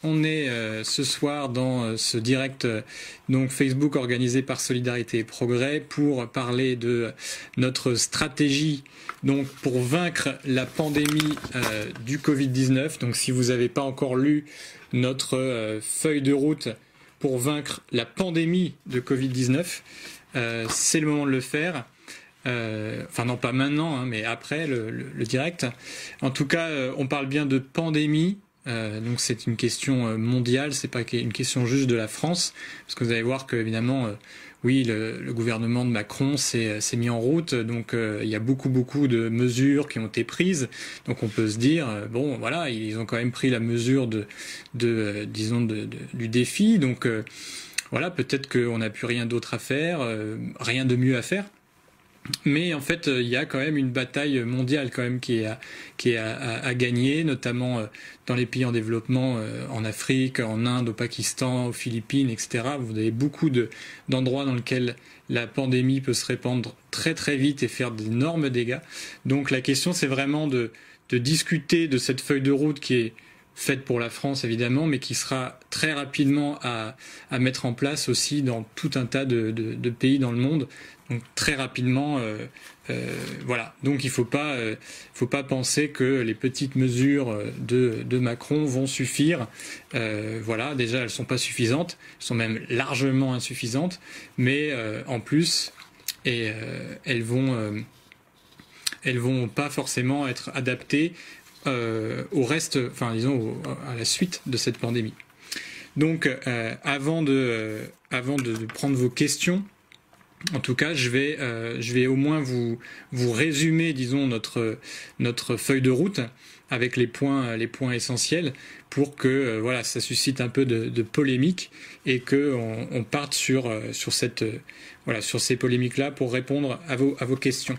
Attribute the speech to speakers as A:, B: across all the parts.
A: on est ce soir dans ce direct donc Facebook organisé par Solidarité et Progrès pour parler de notre stratégie donc pour vaincre la pandémie du Covid-19. Donc si vous n'avez pas encore lu notre feuille de route pour vaincre la pandémie de Covid-19, c'est le moment de le faire. Enfin non, pas maintenant, hein, mais après le direct. En tout cas, on parle bien de pandémie. Donc c'est une question mondiale, c'est pas une question juste de la France, parce que vous allez voir que évidemment, oui, le gouvernement de Macron s'est mis en route, donc il y a beaucoup de mesures qui ont été prises. Donc on peut se dire, bon, voilà, ils ont quand même pris la mesure du défi. Donc voilà, peut-être qu'on n'a plus rien d'autre à faire, rien de mieux à faire. Mais en fait, il y a quand même une bataille mondiale quand même qui est à gagner, notamment dans les pays en développement, en Afrique, en Inde, au Pakistan, aux Philippines, etc. Vous avez beaucoup d'endroits dans lesquels la pandémie peut se répandre très très vite et faire d'énormes dégâts. Donc la question, c'est vraiment de discuter de cette feuille de route qui est faite pour la France évidemment, mais qui sera très rapidement à mettre en place aussi dans tout un tas de pays dans le monde. Donc très rapidement, voilà. Donc il faut pas penser que les petites mesures de Macron vont suffire. Voilà, déjà elles sont pas suffisantes, elles sont même largement insuffisantes, mais en plus, elles vont pas forcément être adaptées au reste, enfin disons à la suite de cette pandémie. Donc avant de prendre vos questions, en tout cas, je vais au moins vous résumer, disons, notre feuille de route avec les points essentiels pour que voilà, ça suscite un peu de polémique et que on parte sur ces polémiques-là pour répondre à vos questions.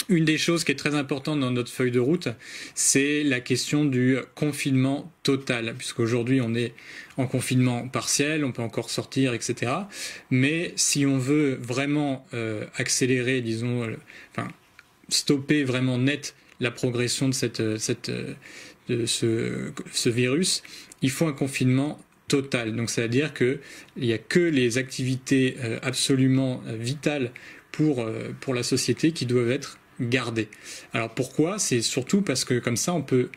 A: Une des choses qui est très importante dans notre feuille de route, c'est la question du confinement total, puisqu'aujourd'hui on est en confinement partiel, on peut encore sortir, etc. Mais si on veut vraiment accélérer, disons, stopper vraiment net la progression de ce virus, il faut un confinement total. Donc ça veut dire qu'il n'y a que les activités absolument vitales pour la société qui doivent être gardées. Alors pourquoi ? C'est surtout parce que comme ça on peut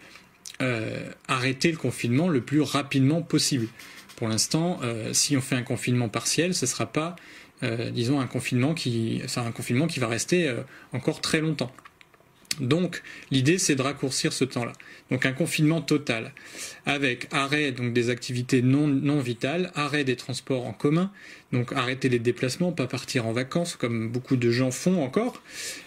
A: arrêter le confinement le plus rapidement possible. Pour l'instant, si on fait un confinement partiel, ce ne sera pas, disons, un confinement qui va rester encore très longtemps. Donc l'idée c'est de raccourcir ce temps-là. Donc un confinement total avec arrêt donc des activités non vitales, arrêt des transports en commun, donc arrêter les déplacements, pas partir en vacances comme beaucoup de gens font encore,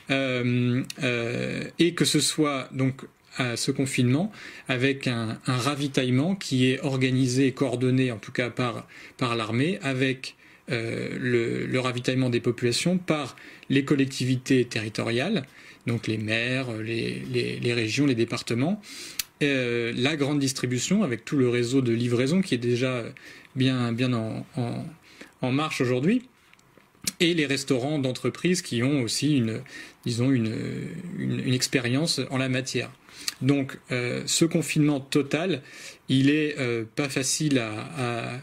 A: et que ce soit donc à ce confinement avec un ravitaillement qui est organisé et coordonné en tout cas par l'armée avec le ravitaillement des populations par les collectivités territoriales, donc les maires, les régions, les départements, la grande distribution avec tout le réseau de livraison qui est déjà bien en marche aujourd'hui, et les restaurants d'entreprise qui ont aussi une expérience en la matière. Donc ce confinement total, il est pas facile à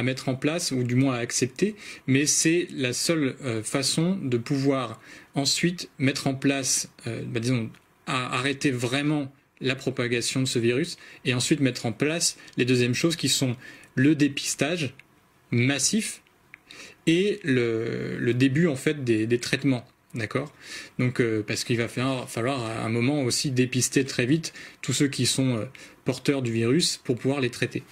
A: mettre en place, ou du moins à accepter, mais c'est la seule façon de pouvoir ensuite mettre en place, à arrêter vraiment la propagation de ce virus, et ensuite mettre en place les deuxièmes choses qui sont le dépistage massif et le début en fait des traitements. D'accord ? Donc parce qu'il va falloir à un moment aussi dépister très vite tous ceux qui sont porteurs du virus pour pouvoir les traiter.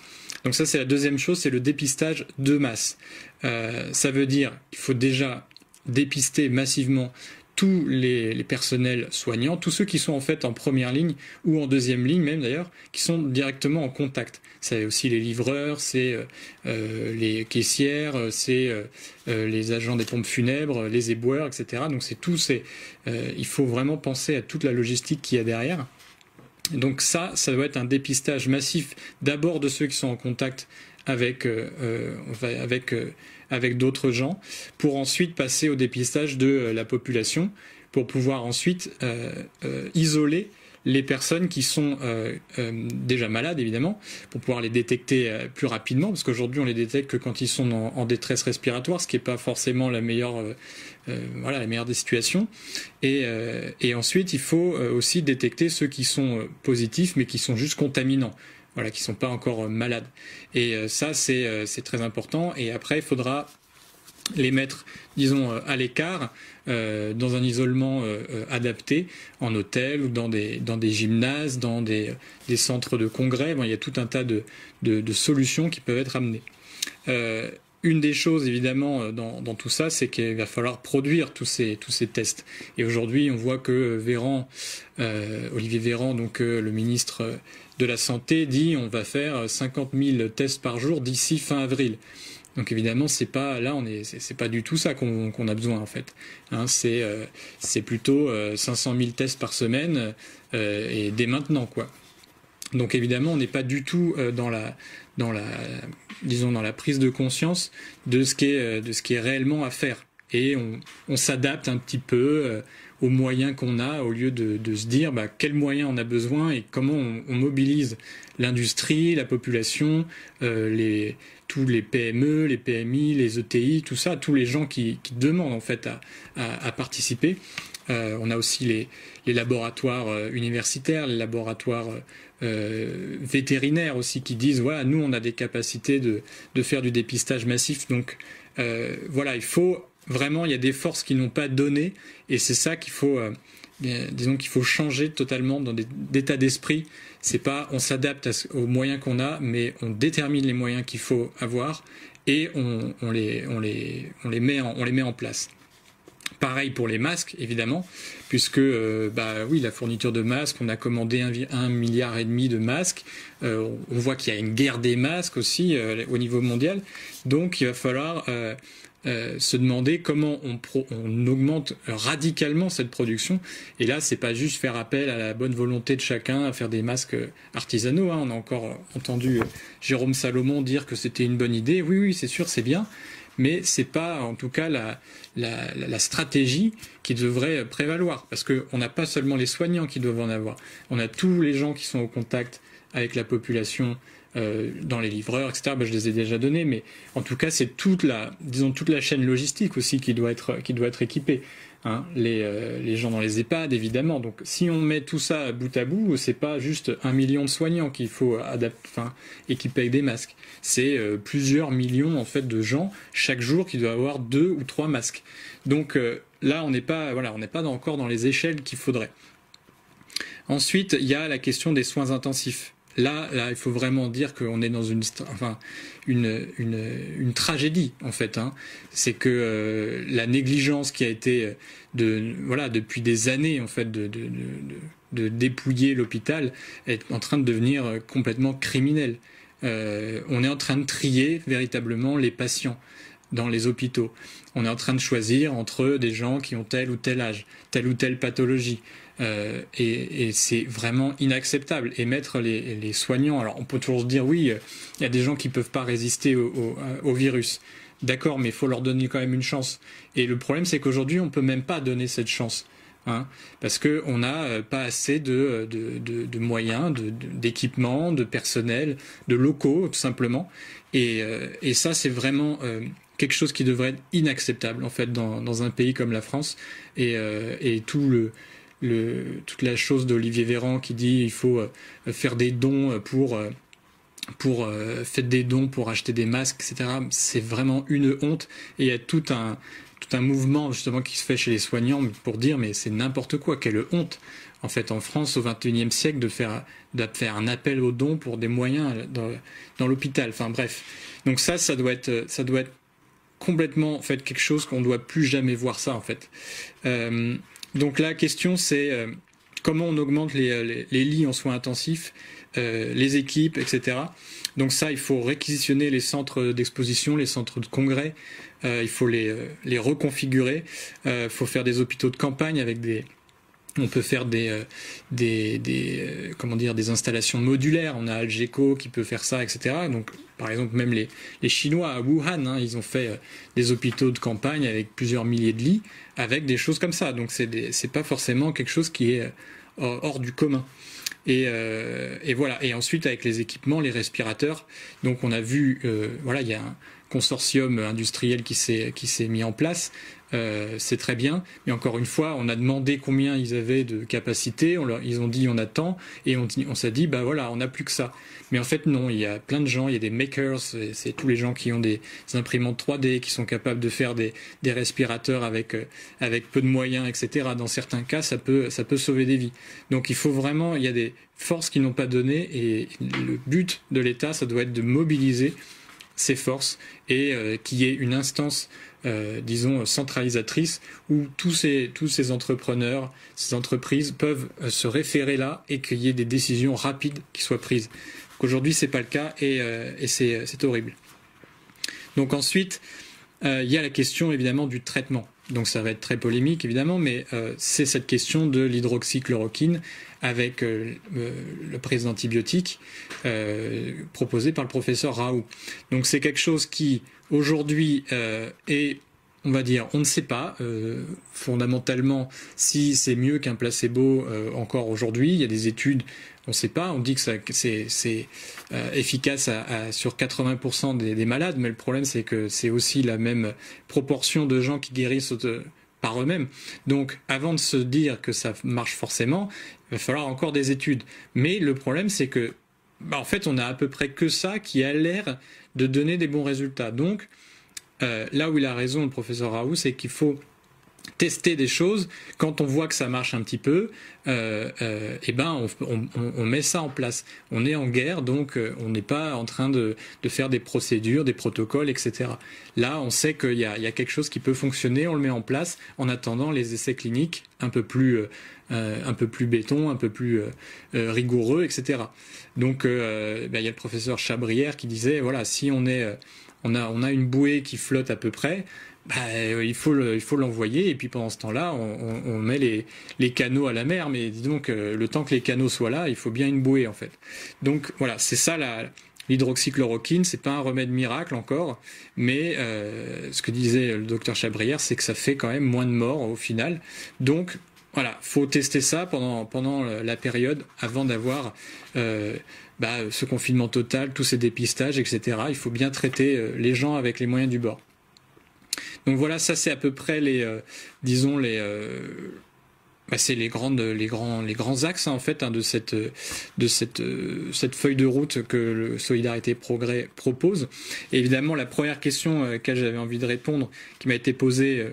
A: Donc ça c'est la deuxième chose, c'est le dépistage de masse. Ça veut dire qu'il faut déjà dépister massivement tous les personnels soignants, tous ceux qui sont en fait en première ligne ou en deuxième ligne même d'ailleurs, qui sont directement en contact. C'est aussi les livreurs, c'est les caissières, c'est les agents des pompes funèbres, les éboueurs, etc. Donc c'est il faut vraiment penser à toute la logistique qu'il y a derrière. Donc ça doit être un dépistage massif d'abord de ceux qui sont en contact avec d'autres gens, pour ensuite passer au dépistage de la population, pour pouvoir ensuite isoler les personnes qui sont déjà malades, évidemment, pour pouvoir les détecter plus rapidement, parce qu'aujourd'hui on les détecte que quand ils sont en détresse respiratoire, ce qui n'est pas forcément la meilleure des situations. Et ensuite, il faut aussi détecter ceux qui sont positifs, mais qui sont juste contaminants. Voilà, qui sont pas encore malades. Et ça, c'est très important. Et après, il faudra les mettre, disons, à l'écart, dans un isolement adapté, en hôtel ou dans des gymnases, dans des centres de congrès. Bon, il y a tout un tas de solutions qui peuvent être amenées. Une des choses, évidemment, dans tout ça, c'est qu'il va falloir produire tous ces tests. Et aujourd'hui, on voit que Olivier Véran, donc le ministre de la Santé, dit on va faire 50 000 tests par jour d'ici fin avril. Donc évidemment, c'est pas du tout ça qu'on a besoin en fait. Hein, c'est plutôt 500 000 tests par semaine et dès maintenant quoi. Donc évidemment, on n'est pas du tout dans la prise de conscience de ce qui est réellement à faire. Et on s'adapte un petit peu aux moyens qu'on a, au lieu de se dire quels moyens on a besoin et comment on mobilise l'industrie, la population, tous les PME, les PMI, les ETI, tout ça, tous les gens qui demandent en fait à participer. On a aussi les laboratoires universitaires, les laboratoires vétérinaires aussi qui disent voilà, nous on a des capacités de faire du dépistage massif. Donc voilà, il faut vraiment, il y a des forces qui n'ont pas donné et c'est ça qu'il faut, disons qu'il faut changer totalement d'état d'esprit. C'est pas on s'adapte aux moyens qu'on a, mais on détermine les moyens qu'il faut avoir et on les met en place. Pareil pour les masques, évidemment, puisque oui, la fourniture de masques, on a commandé 1,5 milliard de masques. On voit qu'il y a une guerre des masques aussi au niveau mondial. Donc il va falloir se demander comment on augmente radicalement cette production. Et là, c'est pas juste faire appel à la bonne volonté de chacun à faire des masques artisanaux. Hein. On a encore entendu Jérôme Salomon dire que c'était une bonne idée. Oui, c'est sûr, c'est bien. Mais c'est pas, en tout cas, la stratégie qui devrait prévaloir. Parce qu'on n'a pas seulement les soignants qui doivent en avoir. On a tous les gens qui sont au contact avec la population, dans les livreurs, etc. Je les ai déjà donnés, mais en tout cas, c'est toute la chaîne logistique aussi qui doit être équipée. Hein, les gens dans les EHPAD, évidemment. Donc, si on met tout ça bout à bout, c'est pas juste 1 million de soignants qu'il faut équiper avec des masques. C'est plusieurs millions en fait de gens chaque jour qui doivent avoir 2 ou 3 masques. Donc là, on n'est pas encore dans les échelles qu'il faudrait. Ensuite, il y a la question des soins intensifs. Là, il faut vraiment dire qu'on est dans une tragédie en fait. Hein. C'est que la négligence qui a été depuis des années en fait de dépouiller l'hôpital est en train de devenir complètement criminelle. On est en train de trier véritablement les patients dans les hôpitaux. On est en train de choisir entre des gens qui ont tel ou tel âge, telle ou telle pathologie. Et c'est vraiment inacceptable. Et mettre les soignants... Alors, on peut toujours se dire, oui, il y a des gens qui ne peuvent pas résister au virus. D'accord, mais il faut leur donner quand même une chance. Et le problème, c'est qu'aujourd'hui, on ne peut même pas donner cette chance. Hein, parce qu'on n'a pas assez de moyens, d'équipements, de personnel, de locaux, tout simplement. Et ça, c'est vraiment... quelque chose qui devrait être inacceptable en fait dans un pays comme la France et toute la chose d'Olivier Véran qui dit il faut faire des dons faites des dons pour acheter des masques, etc. C'est vraiment une honte et il y a tout un mouvement justement qui se fait chez les soignants pour dire mais c'est n'importe quoi, quelle honte en fait en France au XXIe siècle de faire un appel aux dons pour des moyens dans l'hôpital. Enfin bref, donc ça doit être complètement en fait quelque chose qu'on ne doit plus jamais voir ça en fait. Donc la question c'est comment on augmente les lits en soins intensifs, les équipes, etc. Donc ça, il faut réquisitionner les centres d'exposition, les centres de congrès, il faut les reconfigurer, il faut faire des hôpitaux de campagne avec on peut faire des installations modulaires. On a Algeco qui peut faire ça, etc. Donc, par exemple, même les Chinois à Wuhan, hein, ils ont fait des hôpitaux de campagne avec plusieurs milliers de lits, avec des choses comme ça. Donc, c'est pas forcément quelque chose qui est hors du commun. Et voilà. Et ensuite, avec les équipements, les respirateurs. Donc, on a vu, voilà, il y a un consortium industriel qui s'est mis en place. C'est très bien. Mais encore une fois, on a demandé combien ils avaient de capacité. Ils ont dit on a tant. Et on s'est dit, bah voilà, on n'a plus que ça. Mais en fait, non, il y a plein de gens. Il y a des makers. C'est tous les gens qui ont des imprimantes 3D, qui sont capables de faire des respirateurs avec peu de moyens, etc. Dans certains cas, ça peut sauver des vies. Donc, il faut vraiment, il y a des forces qui n'ont pas donné. Et le but de l'État, ça doit être de mobiliser ces forces et qu'il y ait une instance disons centralisatrice où tous ces entrepreneurs, ces entreprises peuvent se référer là et qu'il y ait des décisions rapides qui soient prises. Aujourd'hui, c'est pas le cas et c'est horrible. Donc ensuite, il y a la question évidemment du traitement. Donc ça va être très polémique évidemment, mais c'est cette question de l'hydroxychloroquine avec le prise d'antibiotiques proposée par le professeur Raoult. Donc c'est quelque chose qui aujourd'hui est, on va dire, on ne sait pas fondamentalement si c'est mieux qu'un placebo encore aujourd'hui. Il y a des études, on ne sait pas. On dit que c'est efficace sur 80% des malades, mais le problème c'est que c'est aussi la même proportion de gens qui guérissent par eux-mêmes. Donc, avant de se dire que ça marche forcément, il va falloir encore des études. Mais le problème, c'est que, en fait, on a à peu près que ça qui a l'air de donner des bons résultats. Donc, là où il a raison, le professeur Raoult, c'est qu'il faut tester des choses. Quand on voit que ça marche un petit peu, on met ça en place. On est en guerre, donc on n'est pas en train de faire des procédures, des protocoles, etc. Là, on sait qu'il y a quelque chose qui peut fonctionner, on le met en place en attendant les essais cliniques un peu plus béton, un peu plus rigoureux, etc. Donc, il y a le professeur Chabrière qui disait, voilà, si on a une bouée qui flotte à peu près, il faut l'envoyer et puis pendant ce temps-là on met les canaux à la mer, mais dis donc le temps que les canaux soient là, il faut bien une bouée en fait. Donc voilà, c'est ça l'hydroxychloroquine, c'est pas un remède miracle encore, mais ce que disait le docteur Chabrière, c'est que ça fait quand même moins de morts au final. Donc voilà, faut tester ça pendant la période avant d'avoir ce confinement total, tous ces dépistages, etc. Il faut bien traiter les gens avec les moyens du bord. Donc voilà, ça c'est à peu près c'est les grands axes en fait de cette feuille de route que le Solidarité Progrès propose. Et évidemment, la première question à laquelle j'avais envie de répondre, qui a été posée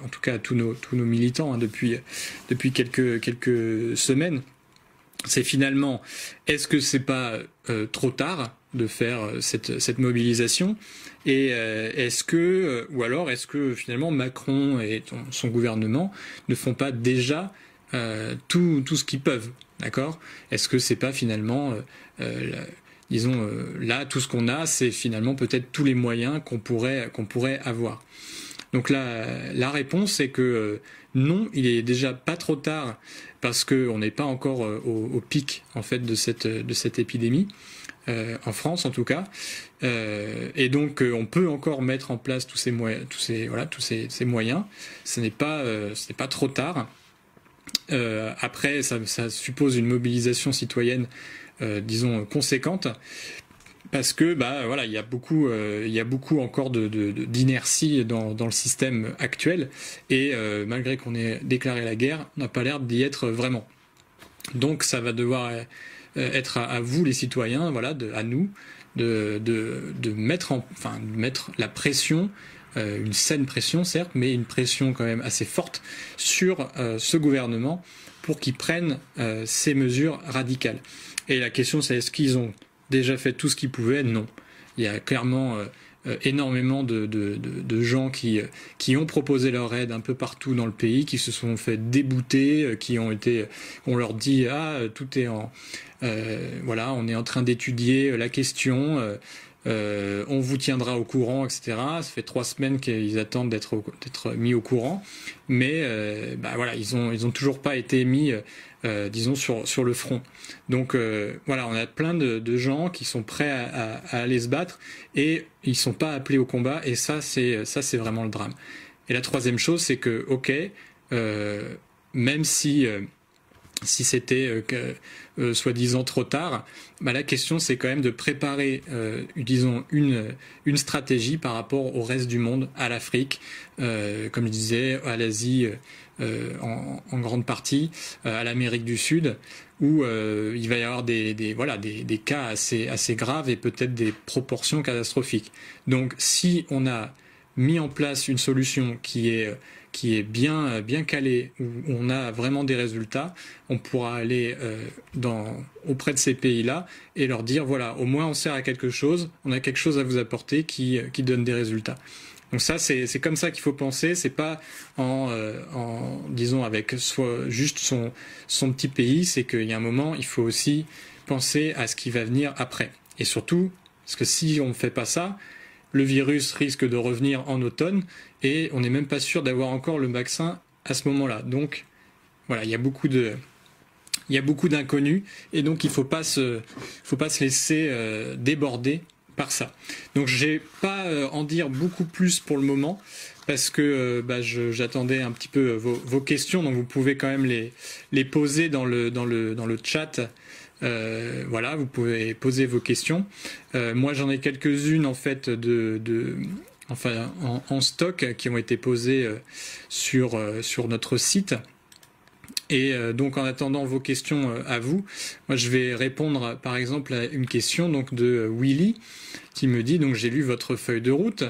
A: en tout cas à tous nos militants depuis quelques semaines, c'est finalement, est-ce que c'est pas trop tard de faire cette mobilisation, et est-ce que finalement Macron et son gouvernement ne font pas déjà tout ce qu'ils peuvent, d'accord? Est-ce que c'est pas finalement là tout ce qu'on a, c'est finalement peut-être tous les moyens qu'on pourrait avoir. Donc la réponse est que non, il est déjà pas trop tard parce qu'on n'est pas encore au pic en fait de cette épidémie. En France en tout cas, et donc on peut encore mettre en place tous ces moyens. Ce n'est pas trop tard. Après, ça suppose une mobilisation citoyenne, conséquente, parce que il y a beaucoup encore d'inertie dans le système actuel, et malgré qu'on ait déclaré la guerre, on n'a pas l'air d'y être vraiment. Donc ça va devoir être à vous les citoyens, à nous de mettre la pression, une saine pression certes, mais une pression quand même assez forte sur ce gouvernement pour qu'il prenne ces mesures radicales. Et la question c'est, est-ce qu'ils ont déjà fait tout ce qu'ils pouvaient? Non. Il y a clairement énormément de gens qui ont proposé leur aide un peu partout dans le pays, qui se sont fait débouter, on leur dit tout est on est en train d'étudier la question, on vous tiendra au courant, etc. Ça fait 3 semaines qu'ils attendent d'être mis au courant, mais ils ont toujours pas été mis sur le front. Donc on a plein de gens qui sont prêts à aller se battre et ils sont pas appelés au combat, et ça c'est vraiment le drame. Et la troisième chose, c'est que même si si c'était soi-disant trop tard, bah, la question c'est quand même de préparer, disons, une stratégie par rapport au reste du monde, à l'Afrique, comme je disais, à l'Asie en grande partie, à l'Amérique du Sud, où il va y avoir des cas assez graves et peut-être des proportions catastrophiques. Donc si on a mis en place une solution qui est bien calée, où on a vraiment des résultats, on pourra aller auprès de ces pays-là et leur dire, voilà, au moins on sert à quelque chose, on a quelque chose à vous apporter qui donne des résultats. Donc ça, c'est comme ça qu'il faut penser, c'est pas disons, avec juste son petit pays, c'est qu'il y a un moment, il faut aussi penser à ce qui va venir après. Et surtout, parce que si on ne fait pas ça, le virus risque de revenir en automne et on n'est même pas sûr d'avoir encore le vaccin à ce moment-là. Donc voilà, il y a beaucoup d'inconnus et donc il faut pas se laisser déborder par ça. Donc je vais pas en dire beaucoup plus pour le moment parce que j'attendais un petit peu vos questions, donc vous pouvez quand même les poser dans le chat. Voilà, vous pouvez poser vos questions. Moi, j'en ai quelques-unes en fait en stock qui ont été posées sur notre site. Et donc, en attendant vos questions à vous, moi, je vais répondre par exemple à une question donc de Willy qui me dit, donc j'ai lu votre feuille de route.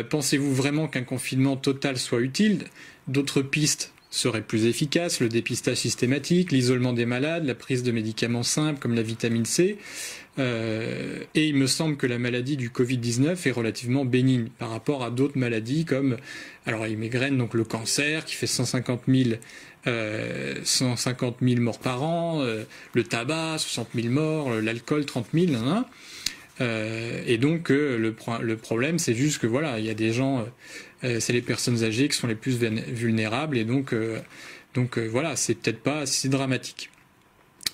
A: Pensez-vous vraiment qu'un confinement total soit utile? D'autres pistes serait plus efficace, le dépistage systématique, l'isolement des malades, la prise de médicaments simples comme la vitamine C. Et il me semble que la maladie du Covid-19 est relativement bénigne par rapport à d'autres maladies comme les migraines, donc le cancer qui fait 150 000 morts par an, le tabac, 60 000 morts, l'alcool, 30 000. Et donc le problème, c'est juste que voilà, il y a des gens, c'est les personnes âgées qui sont les plus vulnérables, et donc voilà, c'est peut-être pas si dramatique.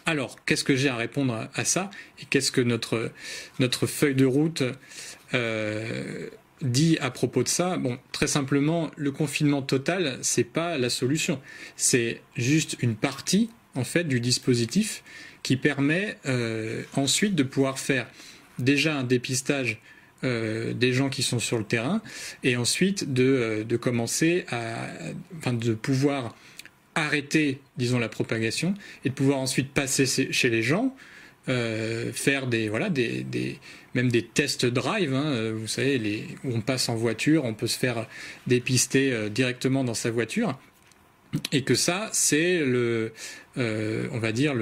A: Alors, qu'est-ce que j'ai à répondre à ça, et qu'est-ce que notre feuille de route dit à propos de ça? Bon, très simplement, le confinement total, c'est pas la solution. C'est juste une partie, en fait, du dispositif qui permet ensuite de pouvoir faire déjà un dépistage des gens qui sont sur le terrain, et ensuite de commencer de pouvoir arrêter, disons, la propagation, et de pouvoir ensuite passer chez les gens, faire même des tests drive, vous savez, où on passe en voiture, on peut se faire dépister directement dans sa voiture, et que ça, c'est on va dire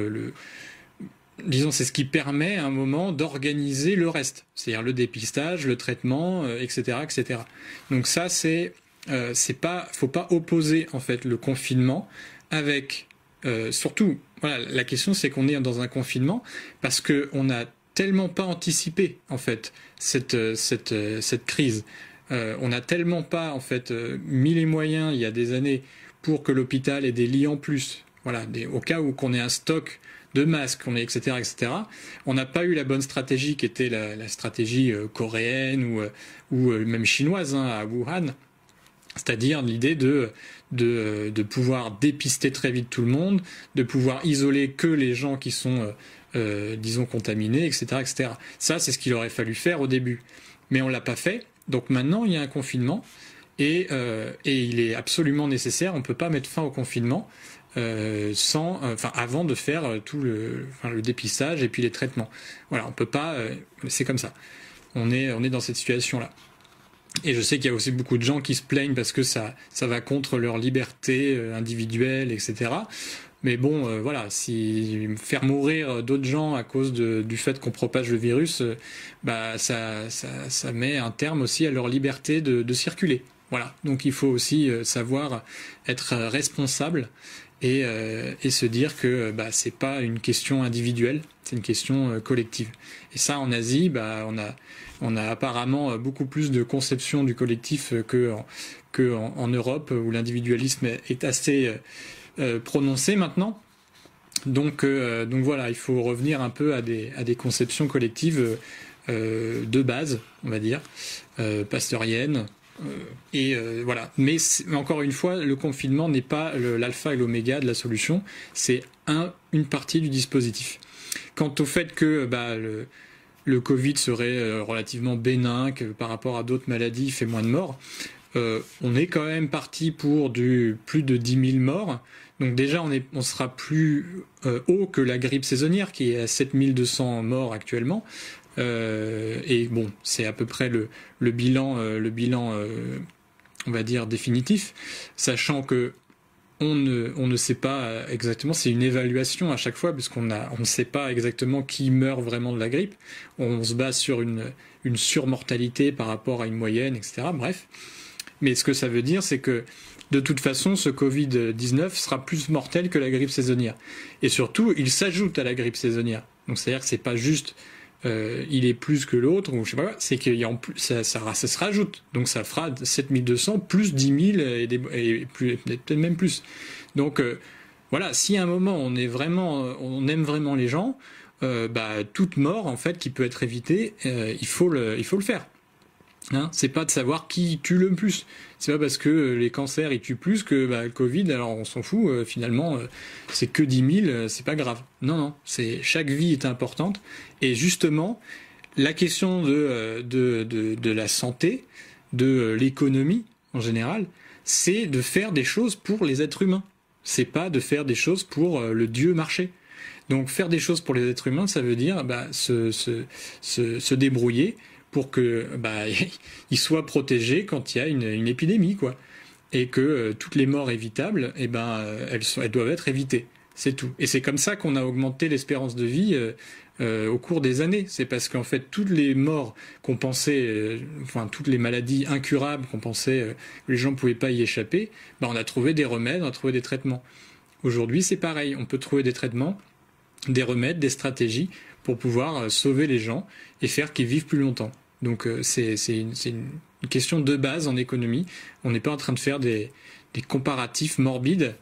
A: disons, c'est ce qui permet à un moment d'organiser le reste, c'est-à-dire le dépistage, le traitement, etc., etc. Donc ça, faut pas opposer en fait le confinement avec surtout. Voilà, la question c'est qu'on est dans un confinement parce que on n'a tellement pas anticipé en fait cette crise. On n'a tellement pas en fait mis les moyens il y a des années pour que l'hôpital ait des lits en plus. Voilà, au cas où qu'on ait un stock de masques, etc., etc. On n'a pas eu la bonne stratégie qui était la stratégie coréenne ou même chinoise à Wuhan, c'est-à-dire l'idée de pouvoir dépister très vite tout le monde, de pouvoir isoler que les gens qui sont, disons, contaminés, etc., etc. Ça, c'est ce qu'il aurait fallu faire au début. Mais on ne l'a pas fait, donc maintenant il y a un confinement, et il est absolument nécessaire, on ne peut pas mettre fin au confinement avant de faire tout le dépistage et puis les traitements. Voilà, on peut pas, c'est comme ça. On est dans cette situation-là. Et je sais qu'il y a aussi beaucoup de gens qui se plaignent parce que ça va contre leur liberté individuelle, etc. Mais bon, voilà, si faire mourir d'autres gens à cause du fait qu'on propage le virus, ça met un terme aussi à leur liberté de circuler. Voilà, donc il faut aussi savoir être responsable et se dire que c'est pas une question individuelle, c'est une question collective. Et ça, en Asie, on a apparemment beaucoup plus de conception du collectif que en Europe, où l'individualisme est assez prononcé maintenant. Donc voilà, il faut revenir un peu à des conceptions collectives de base, on va dire, pasteuriennes, Voilà. Mais encore une fois, le confinement n'est pas l'alpha et l'oméga de la solution. C'est une partie du dispositif. Quant au fait que le Covid serait relativement bénin, que par rapport à d'autres maladies, il fait moins de morts, on est quand même parti pour plus de 10 000 morts. Donc déjà, on sera plus haut que la grippe saisonnière, qui est à 7 200 morts actuellement. Et bon, c'est à peu près le bilan, on va dire, définitif, sachant que on ne sait pas exactement, c'est une évaluation à chaque fois, puisqu'on ne sait pas exactement qui meurt vraiment de la grippe. On se base sur une surmortalité par rapport à une moyenne, etc. Bref. Mais ce que ça veut dire, c'est que de toute façon, ce Covid-19 sera plus mortel que la grippe saisonnière. Et surtout, il s'ajoute à la grippe saisonnière. Donc c'est-à-dire que c'est pas juste il est plus que l'autre, ou je sais pas quoi, c'est qu'il y a en plus, ça se rajoute. Donc ça fera 7200 plus 10 000 et peut-être même plus. Donc voilà, si à un moment on aime vraiment les gens, toute mort en fait qui peut être évitée, il faut le faire. Hein, c'est pas de savoir qui tue le plus. C'est pas parce que les cancers ils tuent plus que le Covid, alors on s'en fout, finalement, c'est que 10 000, c'est pas grave. Non, chaque vie est importante. Et justement, la question de la santé, de l'économie en général, c'est de faire des choses pour les êtres humains. C'est pas de faire des choses pour le Dieu marché. Donc faire des choses pour les êtres humains, ça veut dire se débrouiller pour que ils soient protégés quand il y a une épidémie, quoi, et que toutes les morts évitables, elles doivent être évitées. C'est tout. Et c'est comme ça qu'on a augmenté l'espérance de vie au cours des années. C'est parce qu'en fait toutes les morts qu'on pensait, toutes les maladies incurables qu'on pensait que les gens ne pouvaient pas y échapper, on a trouvé des remèdes, on a trouvé des traitements. Aujourd'hui, c'est pareil. On peut trouver des traitements, des remèdes, des stratégies pour pouvoir sauver les gens et faire qu'ils vivent plus longtemps. Donc c'est une question de base en économie. On n'est pas en train de faire des comparatifs morbides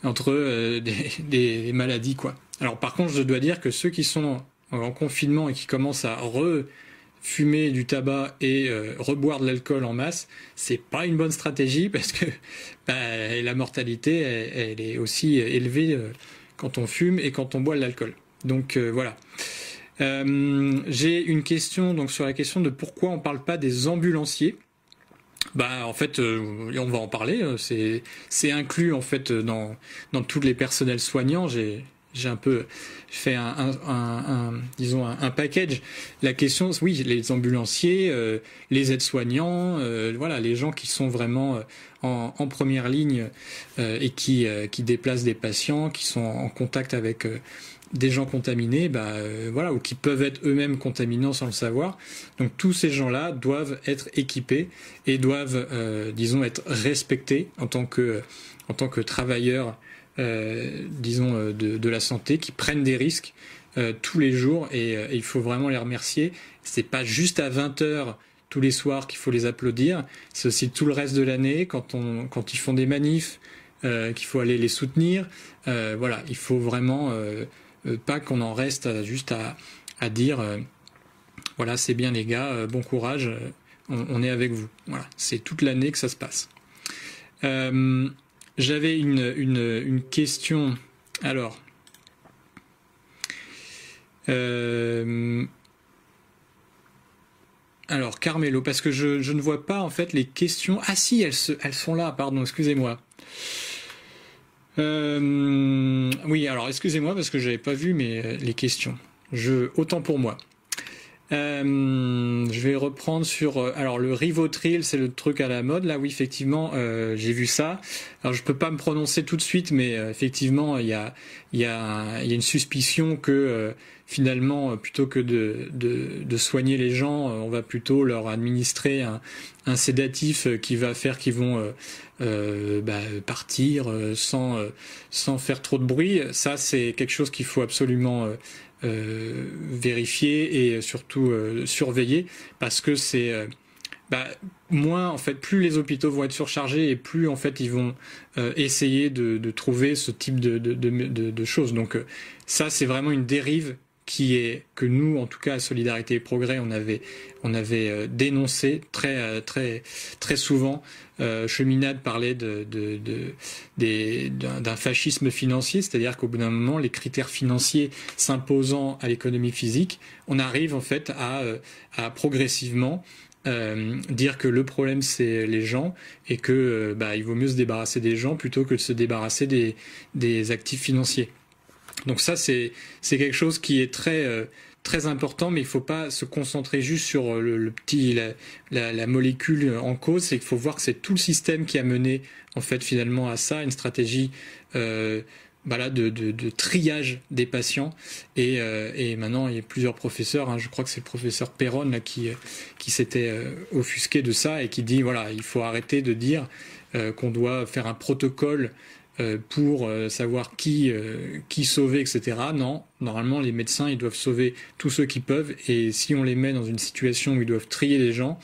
A: entre des maladies, quoi. Alors par contre, je dois dire que ceux qui sont en confinement et qui commencent à refumer du tabac et reboire de l'alcool en masse, c'est pas une bonne stratégie parce que la mortalité elle est aussi élevée quand on fume et quand on boit de l'alcool. Donc voilà. J'ai une question donc sur la question de pourquoi on parle pas des ambulanciers. En fait, on va en parler. C'est inclus en fait dans tous les personnels soignants. J'ai un peu fait disons un package. La question, oui, les ambulanciers, les aides-soignants, voilà, les gens qui sont vraiment en première ligne et qui déplacent des patients, qui sont en contact avec des gens contaminés, voilà, ou qui peuvent être eux-mêmes contaminants sans le savoir. Donc tous ces gens-là doivent être équipés et doivent, disons, être respectés en tant que travailleurs, disons, de la santé, qui prennent des risques tous les jours, et il faut vraiment les remercier. C'est pas juste à 20h tous les soirs qu'il faut les applaudir, c'est aussi tout le reste de l'année, quand ils font des manifs, qu'il faut aller les soutenir. Voilà, il faut vraiment pas qu'on en reste juste à dire voilà, c'est bien les gars, bon courage, on est avec vous. Voilà, c'est toute l'année que ça se passe. J'avais une question. Alors, Carmelo, parce que je ne vois pas en fait les questions. Ah si, elles sont là, pardon, excusez-moi. Oui, alors excusez-moi parce que j'avais pas vu les questions. Autant pour moi. Je vais reprendre sur alors le Rivotril, c'est le truc à la mode là. Oui, effectivement, j'ai vu ça. Alors je peux pas me prononcer tout de suite, mais effectivement il y a une suspicion que finalement plutôt que de soigner les gens, on va plutôt leur administrer un sédatif qui va faire qu'ils vont partir sans faire trop de bruit. Ça, c'est quelque chose qu'il faut absolument vérifier et surtout surveiller, parce que c'est moins en fait, plus les hôpitaux vont être surchargés et plus en fait ils vont essayer de trouver ce type de choses. Donc ça, c'est vraiment une dérive que nous, en tout cas à Solidarité et Progrès, on avait dénoncé très souvent. Cheminade parlait d'un fascisme financier, c'est-à-dire qu'au bout d'un moment, les critères financiers s'imposant à l'économie physique, on arrive en fait à progressivement dire que le problème c'est les gens et que il vaut mieux se débarrasser des gens plutôt que de se débarrasser des actifs financiers. Donc ça c'est quelque chose qui est très important, mais il ne faut pas se concentrer juste sur la molécule en cause. C'est qu'il faut voir que c'est tout le système qui a mené en fait finalement à ça, une stratégie de triage des patients. Et maintenant il y a plusieurs professeurs, hein, je crois que c'est le professeur Perron là, qui s'était offusqué de ça et qui dit voilà, il faut arrêter de dire qu'on doit faire un protocole pour savoir qui sauver, etc. Non, normalement les médecins ils doivent sauver tous ceux qui peuvent, et si on les met dans une situation où ils doivent trier les gens,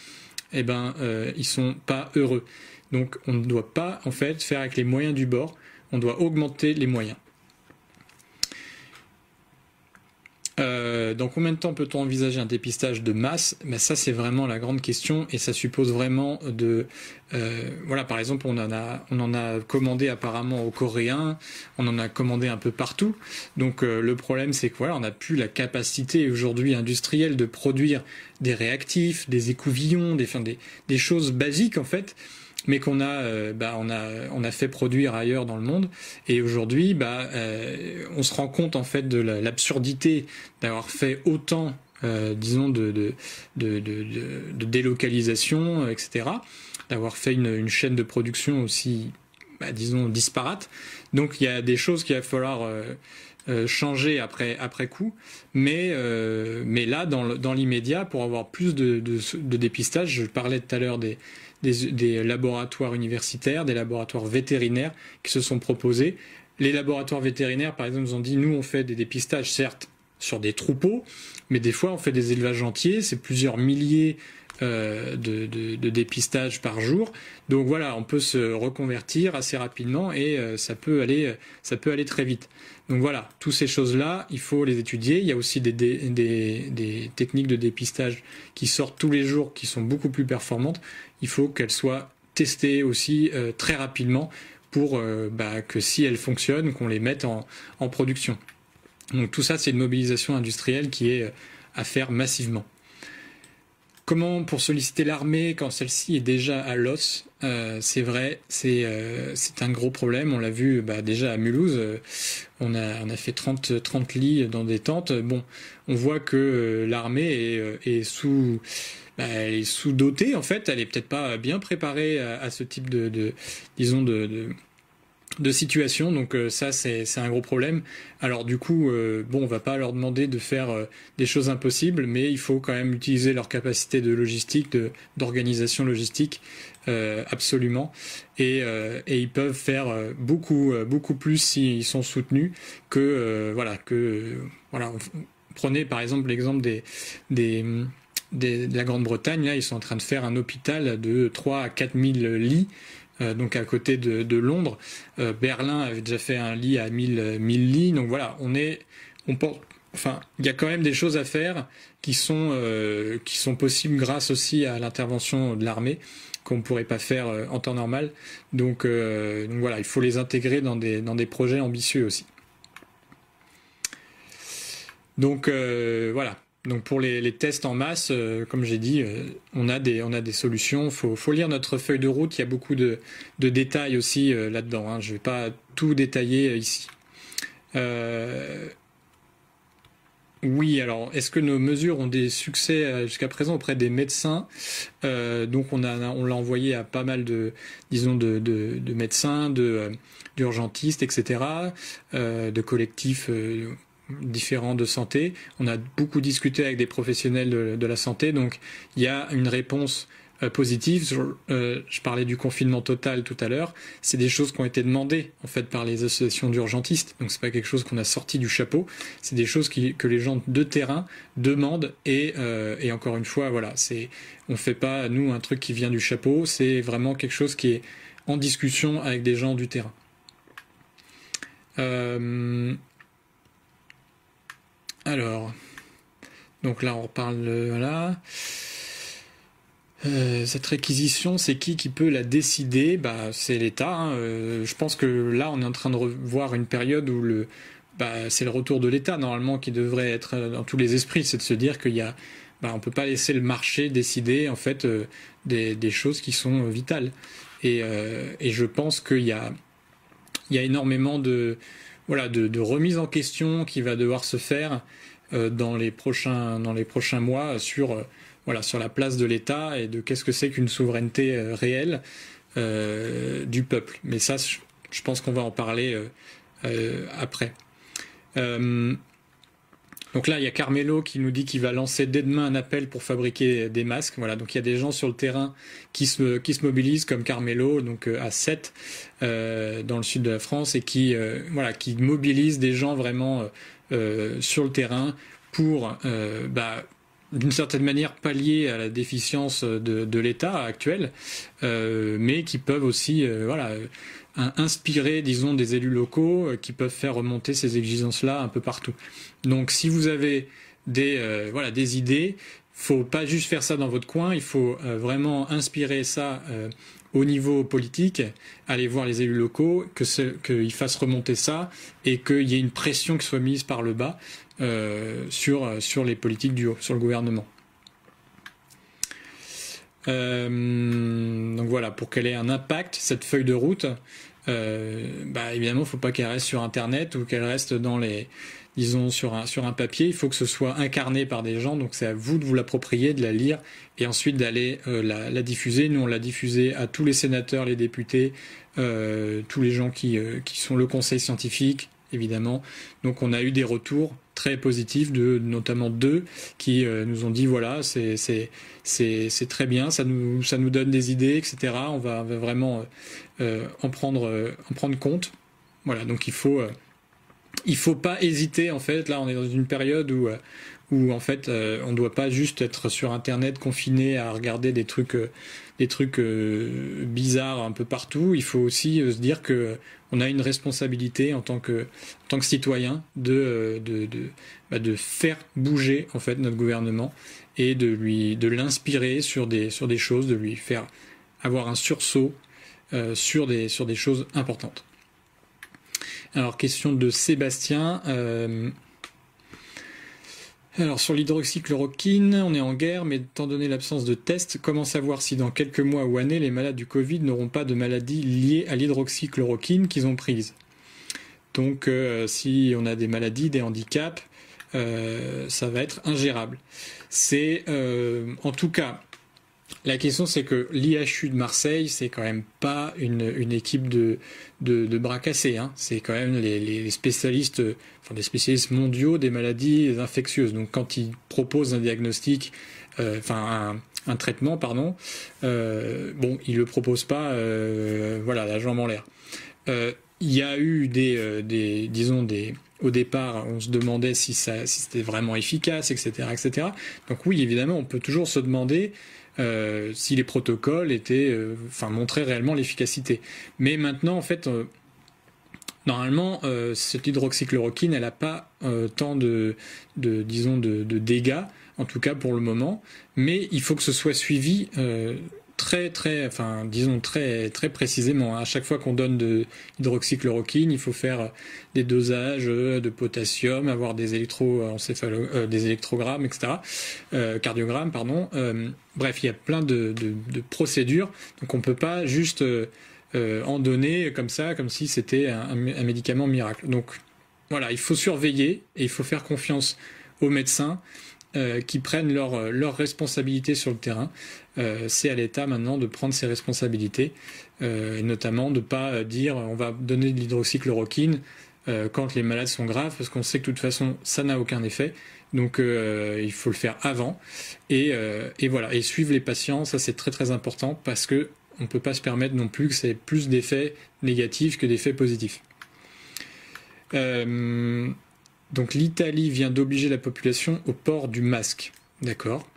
A: ils sont pas heureux. Donc on ne doit pas en fait faire avec les moyens du bord, on doit augmenter les moyens. Dans combien de temps peut-on envisager un dépistage de masse? Ça c'est vraiment la grande question, et ça suppose vraiment par exemple on en a commandé apparemment aux Coréens, on en a commandé un peu partout. Donc le problème c'est que voilà, on n'a plus la capacité aujourd'hui industrielle de produire des réactifs, des écouvillons, des choses basiques en fait, mais qu'on on a fait produire ailleurs dans le monde. Et aujourd'hui, on se rend compte en fait de l'absurdité d'avoir fait autant, disons, de délocalisation, etc., d'avoir fait une chaîne de production aussi, disons, disparate. Donc il y a des choses qu'il va falloir changer après coup, mais là, dans l'immédiat, pour avoir plus de dépistage, je parlais tout à l'heure des laboratoires universitaires, des laboratoires vétérinaires qui se sont proposés. Les laboratoires vétérinaires, par exemple, nous ont dit, nous, on fait des dépistages, certes, sur des troupeaux, mais des fois, on fait des élevages entiers, c'est plusieurs milliers de dépistages par jour. Donc voilà, on peut se reconvertir assez rapidement et ça peut aller très vite. Donc voilà, toutes ces choses-là, il faut les étudier. Il y a aussi des techniques de dépistage qui sortent tous les jours, qui sont beaucoup plus performantes. Il faut qu'elles soient testées aussi très rapidement pour que si elles fonctionnent, qu'on les mette en production. Donc tout ça, c'est une mobilisation industrielle qui est à faire massivement. Comment pour solliciter l'armée quand celle-ci est déjà à l'os? C'est vrai, c'est un gros problème. On l'a vu déjà à Mulhouse. On a fait 30 lits dans des tentes. Bon, on voit que l'armée est sous-dotée en fait. Elle est peut-être pas bien préparée à ce type de situation, donc ça c'est un gros problème. Alors du coup, on va pas leur demander de faire des choses impossibles, mais il faut quand même utiliser leur capacité de logistique, d'organisation logistique, absolument. Et ils peuvent faire beaucoup plus s'ils sont soutenus Prenez par exemple l'exemple de la Grande-Bretagne. Là, ils sont en train de faire un hôpital de 3 à 4 000 lits. Donc à côté de Londres. Berlin avait déjà fait un lit à 1000 lits. Donc voilà, il y a quand même des choses à faire qui sont possibles grâce aussi à l'intervention de l'armée qu'on ne pourrait pas faire en temps normal. Donc voilà, il faut les intégrer dans des projets ambitieux aussi. Donc voilà. Donc pour les tests en masse, comme j'ai dit, on a des solutions. Faut lire notre feuille de route. Il y a beaucoup de détails aussi là-dedans. Hein. Je vais pas tout détailler ici. Oui, alors est-ce que nos mesures ont des succès jusqu'à présent auprès des médecins? Donc on l'a envoyé à pas mal de médecins, d'urgentistes, etc., de collectifs. Différents de santé. On a beaucoup discuté avec des professionnels de la santé, donc il y a une réponse positive. Je parlais du confinement total tout à l'heure. C'est des choses qui ont été demandées en fait par les associations d'urgentistes, donc c'est pas quelque chose qu'on a sorti du chapeau. C'est des choses que les gens de terrain demandent et encore une fois, voilà, on fait pas nous un truc qui vient du chapeau. C'est vraiment quelque chose qui est en discussion avec des gens du terrain. Alors, donc là on reparle, voilà. Cette réquisition, c'est qui peut la décider? Bah, c'est l'État, hein. Je pense que là, on est en train de revoir une période où c'est le retour de l'État normalement qui devrait être dans tous les esprits, c'est de se dire on peut pas laisser le marché décider en fait des choses qui sont vitales. Et je pense qu'il y a énormément de remise en question qui va devoir se faire dans les prochains mois sur la place de l'État et de qu'est-ce que c'est qu'une souveraineté réelle du peuple. Mais ça, je pense qu'on va en parler après. Donc là, il y a Carmelo qui nous dit qu'il va lancer dès demain un appel pour fabriquer des masques. Voilà, donc il y a des gens sur le terrain qui se mobilisent comme Carmelo, donc à Sète, dans le sud de la France, et qui mobilisent des gens vraiment sur le terrain pour d'une certaine manière pallier à la déficience de l'État actuel, mais qui peuvent aussi inspirer, disons, des élus locaux qui peuvent faire remonter ces exigences-là un peu partout. Donc si vous avez des idées, faut pas juste faire ça dans votre coin, il faut vraiment inspirer ça au niveau politique, aller voir les élus locaux, qu'ils fassent remonter ça et qu'il y ait une pression qui soit mise par le bas sur les politiques du haut, sur le gouvernement. Donc voilà, pour qu'elle ait un impact, cette feuille de route, évidemment, il ne faut pas qu'elle reste sur Internet ou qu'elle reste sur un papier. Il faut que ce soit incarné par des gens, donc c'est à vous de vous l'approprier, de la lire et ensuite d'aller la diffuser. Nous, on l'a diffusée à tous les sénateurs, les députés, tous les gens qui sont le conseil scientifique, évidemment. Donc on a eu des retours très positifs, notamment 2 qui nous ont dit voilà, c'est très bien, ça nous donne des idées, etc. On va vraiment en prendre compte. Voilà, donc il faut pas hésiter, en fait. Là, on est dans une période où en fait, on doit pas juste être sur Internet confiné à regarder des trucs bizarres un peu partout. Il faut aussi se dire que on a une responsabilité en tant que citoyen de faire bouger en fait notre gouvernement et de l'inspirer sur des choses, de lui faire avoir un sursaut sur des choses importantes. Alors, question de Sébastien. Alors, sur l'hydroxychloroquine, on est en guerre, mais étant donné l'absence de tests, comment savoir si dans quelques mois ou années, les malades du Covid n'auront pas de maladies liées à l'hydroxychloroquine qu'ils ont prise? Donc, si on a des maladies, des handicaps, ça va être ingérable. C'est, en tout cas, la question, c'est que l'IHU de Marseille, c'est quand même pas une équipe de bras cassés, hein. C'est quand même les spécialistes, des spécialistes mondiaux des maladies infectieuses. Donc, quand ils proposent un diagnostic, un traitement, pardon, ils le proposent pas, la jambe en l'air. Il y a eu au départ, on se demandait si c'était vraiment efficace, etc., etc. Donc oui, évidemment, on peut toujours se demander si les protocoles montraient réellement l'efficacité. Mais maintenant, en fait, normalement, cette hydroxychloroquine, elle n'a pas tant de dégâts, en tout cas pour le moment. Mais il faut que ce soit suivi très précisément. À chaque fois qu'on donne de l'hydroxychloroquine, il faut faire des dosages de potassium, avoir des électrogrammes, etc. Cardiogrammes, pardon. Bref, il y a plein de procédures. Donc on peut pas juste en donner comme ça, comme si c'était un médicament miracle. Donc voilà, il faut surveiller et il faut faire confiance aux médecins qui prennent leurs responsabilités sur le terrain. C'est à l'État maintenant de prendre ses responsabilités, et notamment de ne pas dire on va donner de l'hydroxychloroquine quand les malades sont graves, parce qu'on sait que de toute façon ça n'a aucun effet. Donc il faut le faire avant et voilà, et suivre les patients, ça c'est très très important parce que on ne peut pas se permettre non plus que ça ait plus d'effets négatifs que d'effets positifs. Donc l'Italie vient d'obliger la population au port du masque. D'accord.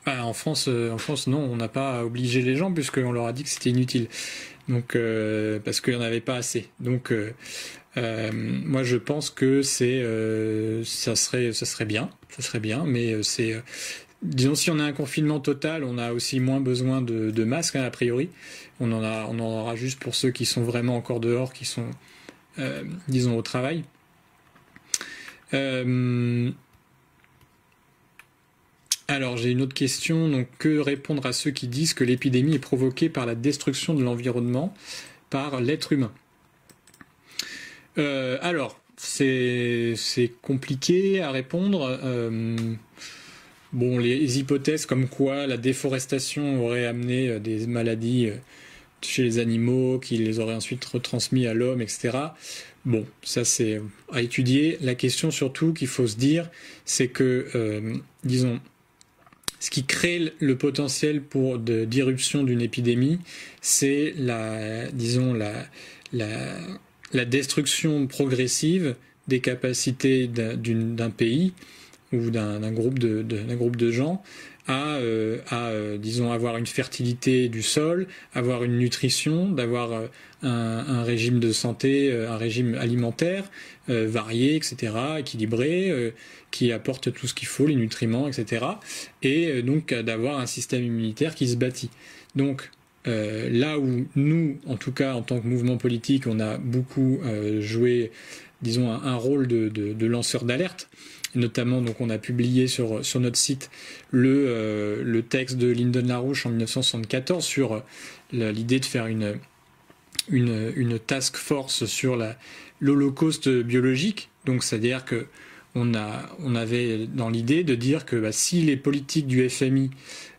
A: En France, non, on n'a pas obligé les gens puisqu'on leur a dit que c'était inutile. Donc parce qu'il n'y en avait pas assez. Donc Moi, je pense que ça serait bien, mais disons, si on a un confinement total, on a aussi moins besoin de masques, hein, a priori. On en aura juste pour ceux qui sont vraiment encore dehors, qui sont, disons, au travail. Alors, j'ai une autre question. Donc, que répondre à ceux qui disent que l'épidémie est provoquée par la destruction de l'environnement par l'être humain? Alors, c'est compliqué à répondre. Bon, les hypothèses comme quoi la déforestation aurait amené des maladies chez les animaux, qui les auraient ensuite retransmis à l'homme, etc. Bon, ça c'est à étudier. La question surtout qu'il faut se dire, c'est que, disons, ce qui crée le potentiel d'irruption d'une épidémie, c'est la destruction progressive des capacités d'un pays ou d'un groupe de gens à disons, avoir une fertilité du sol, avoir une nutrition, d'avoir un régime de santé, un régime alimentaire varié, etc., équilibré, qui apporte tout ce qu'il faut, les nutriments, etc., et donc d'avoir un système immunitaire qui se bâtit. Donc, là où nous, en tout cas en tant que mouvement politique, on a beaucoup joué, disons, un rôle de lanceur d'alerte. Notamment, donc, on a publié sur notre site le texte de Lyndon LaRouche en 1974 sur l'idée de faire une task force sur l'Holocauste biologique. Donc, c'est-à-dire que on avait dans l'idée de dire que si les politiques du FMI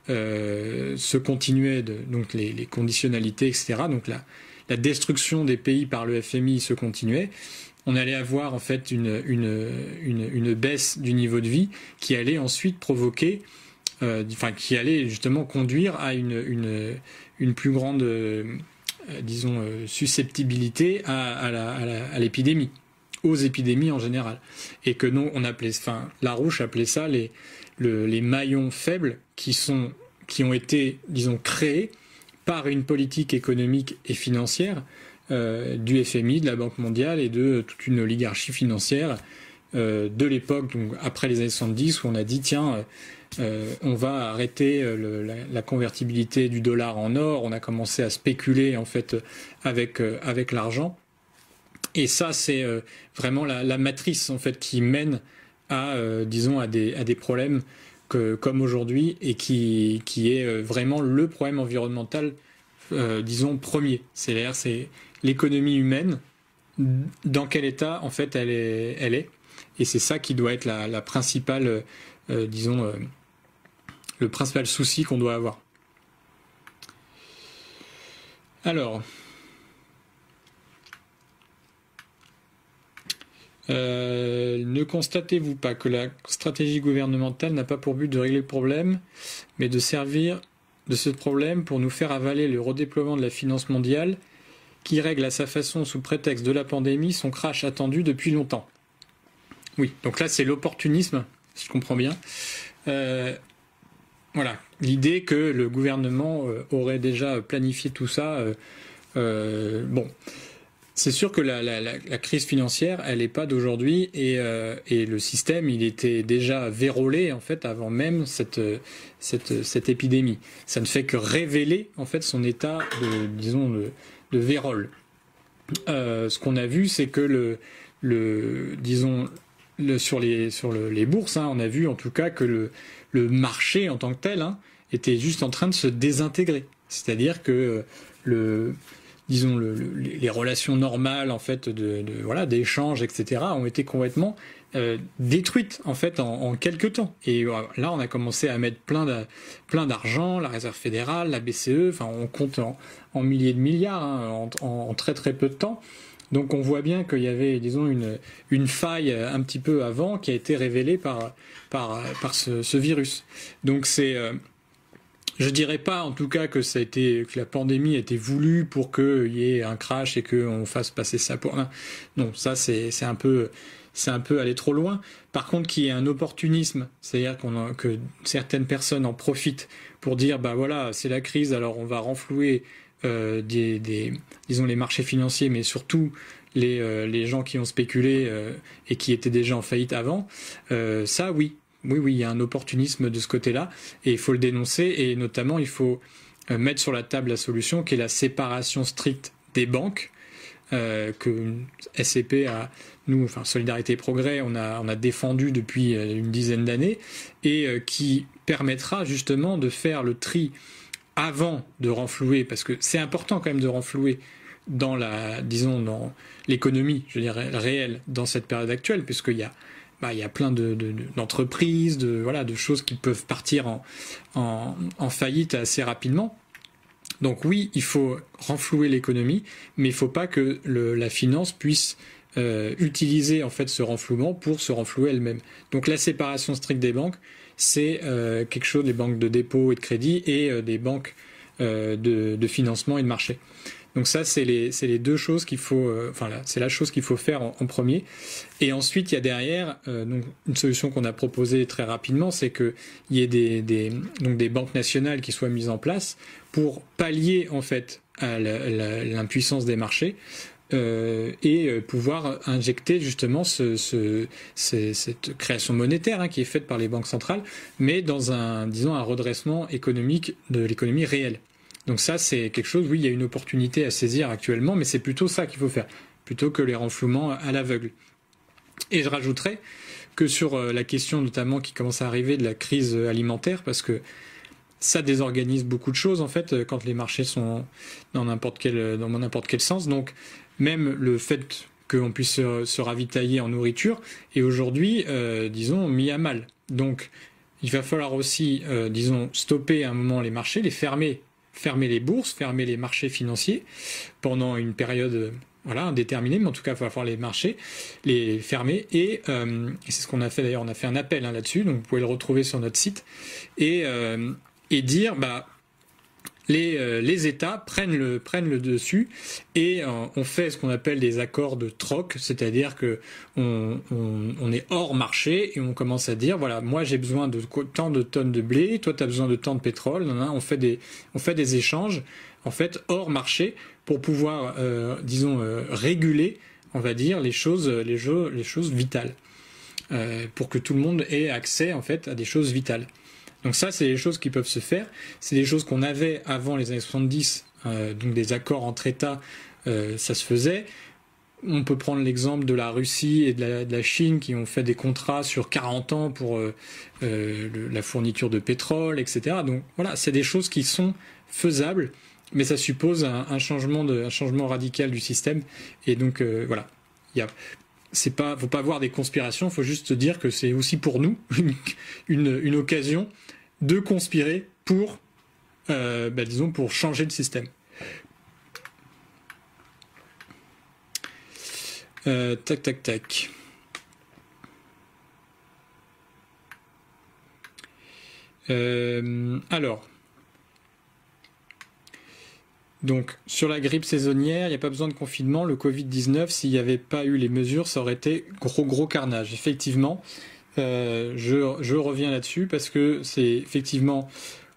A: se continuaient, donc les conditionnalités, etc., donc la destruction des pays par le FMI se continuait, on allait avoir en fait une baisse du niveau de vie qui allait ensuite provoquer, qui allait justement conduire à une plus grande, disons, susceptibilité à l'épidémie, aux épidémies en général. Et que non, LaRouche appelait ça les maillons faibles qui ont été, disons, créés par une politique économique et financière du FMI, de la Banque mondiale et de toute une oligarchie financière de l'époque, donc après les années 70, où on a dit tiens, on va arrêter la convertibilité du dollar en or. On a commencé à spéculer en fait avec l'argent. Et ça, c'est vraiment la matrice en fait qui mène disons à des problèmes comme aujourd'hui et qui est vraiment le problème environnemental, disons, premier. C'est-à-dire, c'est l'économie humaine, dans quel état en fait elle est. Et c'est ça qui doit être la principale, disons, le principal souci qu'on doit avoir. Alors, ne constatez-vous pas que la stratégie gouvernementale n'a pas pour but de régler le problème, mais de servir de ce problème pour nous faire avaler le redéploiement de la finance mondiale qui règle à sa façon, sous prétexte de la pandémie, son crash attendu depuis longtemps? Oui, donc là c'est l'opportunisme, si je comprends bien. Voilà, l'idée que le gouvernement aurait déjà planifié tout ça. Bon, c'est sûr que la crise financière, elle n'est pas d'aujourd'hui et le système, il était déjà vérolé en fait avant même cette épidémie. Ça ne fait que révéler en fait son état de vérole. Ce qu'on a vu, c'est que sur les bourses, hein, on a vu en tout cas que le marché en tant que tel était juste en train de se désintégrer. C'est-à-dire que les relations normales en fait d'échanges, etc., ont été complètement détruites en fait en quelques temps. Et là, on a commencé à mettre plein d'argent, la Réserve fédérale, la BCE, enfin on compte en milliers de milliards en très très peu de temps. Donc on voit bien qu'il y avait, disons, une faille un petit peu avant qui a été révélée par ce virus. Donc c'est je dirais pas en tout cas que que la pandémie a été voulue pour qu'il y ait un crash et qu'on fasse passer ça pour... Non, ça c'est un peu aller trop loin. Par contre, qu'il y ait un opportunisme, c'est-à-dire que certaines personnes en profitent pour dire bah voilà, c'est la crise, alors on va renflouer disons les marchés financiers, mais surtout les gens qui ont spéculé et qui étaient déjà en faillite avant, ça oui. Oui, il y a un opportunisme de ce côté-là et il faut le dénoncer et notamment il faut mettre sur la table la solution qui est la séparation stricte des banques que SCP a, nous, enfin Solidarité et Progrès, on a défendu depuis une dizaine d'années et qui permettra justement de faire le tri avant de renflouer, parce que c'est important quand même de renflouer dans dans l'économie, je dirais, réelle dans cette période actuelle, puisqu'il y a plein d'entreprises, de choses qui peuvent partir en faillite assez rapidement. Donc oui, il faut renflouer l'économie, mais il ne faut pas que la finance puisse utiliser en fait ce renflouement pour se renflouer elle-même. Donc la séparation stricte des banques, c'est quelque chose des banques de dépôt et de crédit et des banques de financement et de marché. Donc ça, c'est les deux choses qu'il faut, c'est la chose qu'il faut faire en premier. Et ensuite, il y a derrière donc une solution qu'on a proposée très rapidement, c'est qu'il y ait des banques nationales qui soient mises en place pour pallier en fait à l'impuissance des marchés et pouvoir injecter justement cette création monétaire qui est faite par les banques centrales, mais dans un redressement économique de l'économie réelle. Donc ça, c'est quelque chose, oui, il y a une opportunité à saisir actuellement, mais c'est plutôt ça qu'il faut faire, plutôt que les renflouements à l'aveugle. Et je rajouterais que sur la question notamment qui commence à arriver de la crise alimentaire, parce que ça désorganise beaucoup de choses en fait quand les marchés sont dans n'importe quel sens. Donc même le fait qu'on puisse se ravitailler en nourriture est aujourd'hui, mis à mal. Donc il va falloir aussi, stopper à un moment les marchés, les fermer les bourses, fermer les marchés financiers pendant une période indéterminée, mais en tout cas il va falloir les marchés, les fermer et c'est ce qu'on a fait d'ailleurs, on a fait un appel là-dessus, donc vous pouvez le retrouver sur notre site et dire les États prennent le dessus et on fait ce qu'on appelle des accords de troc, c'est-à-dire que on est hors marché et on commence à dire voilà, moi j'ai besoin de tant de tonnes de blé, toi tu as besoin de tant de pétrole, on fait des échanges en fait hors marché pour pouvoir réguler, on va dire les choses vitales pour que tout le monde ait accès en fait à des choses vitales. Donc ça, c'est des choses qui peuvent se faire. C'est des choses qu'on avait avant les années 70, donc des accords entre États, ça se faisait. On peut prendre l'exemple de la Russie et de la Chine qui ont fait des contrats sur 40 ans pour la fourniture de pétrole, etc. Donc voilà, c'est des choses qui sont faisables, mais ça suppose un changement radical du système. Et donc voilà, faut pas voir des conspirations, faut juste dire que c'est aussi pour nous une occasion de conspirer pour changer le système. Tac. Alors, donc sur la grippe saisonnière, il n'y a pas besoin de confinement. Le Covid-19, s'il n'y avait pas eu les mesures, ça aurait été gros carnage. Effectivement, je reviens là-dessus parce que c'est effectivement,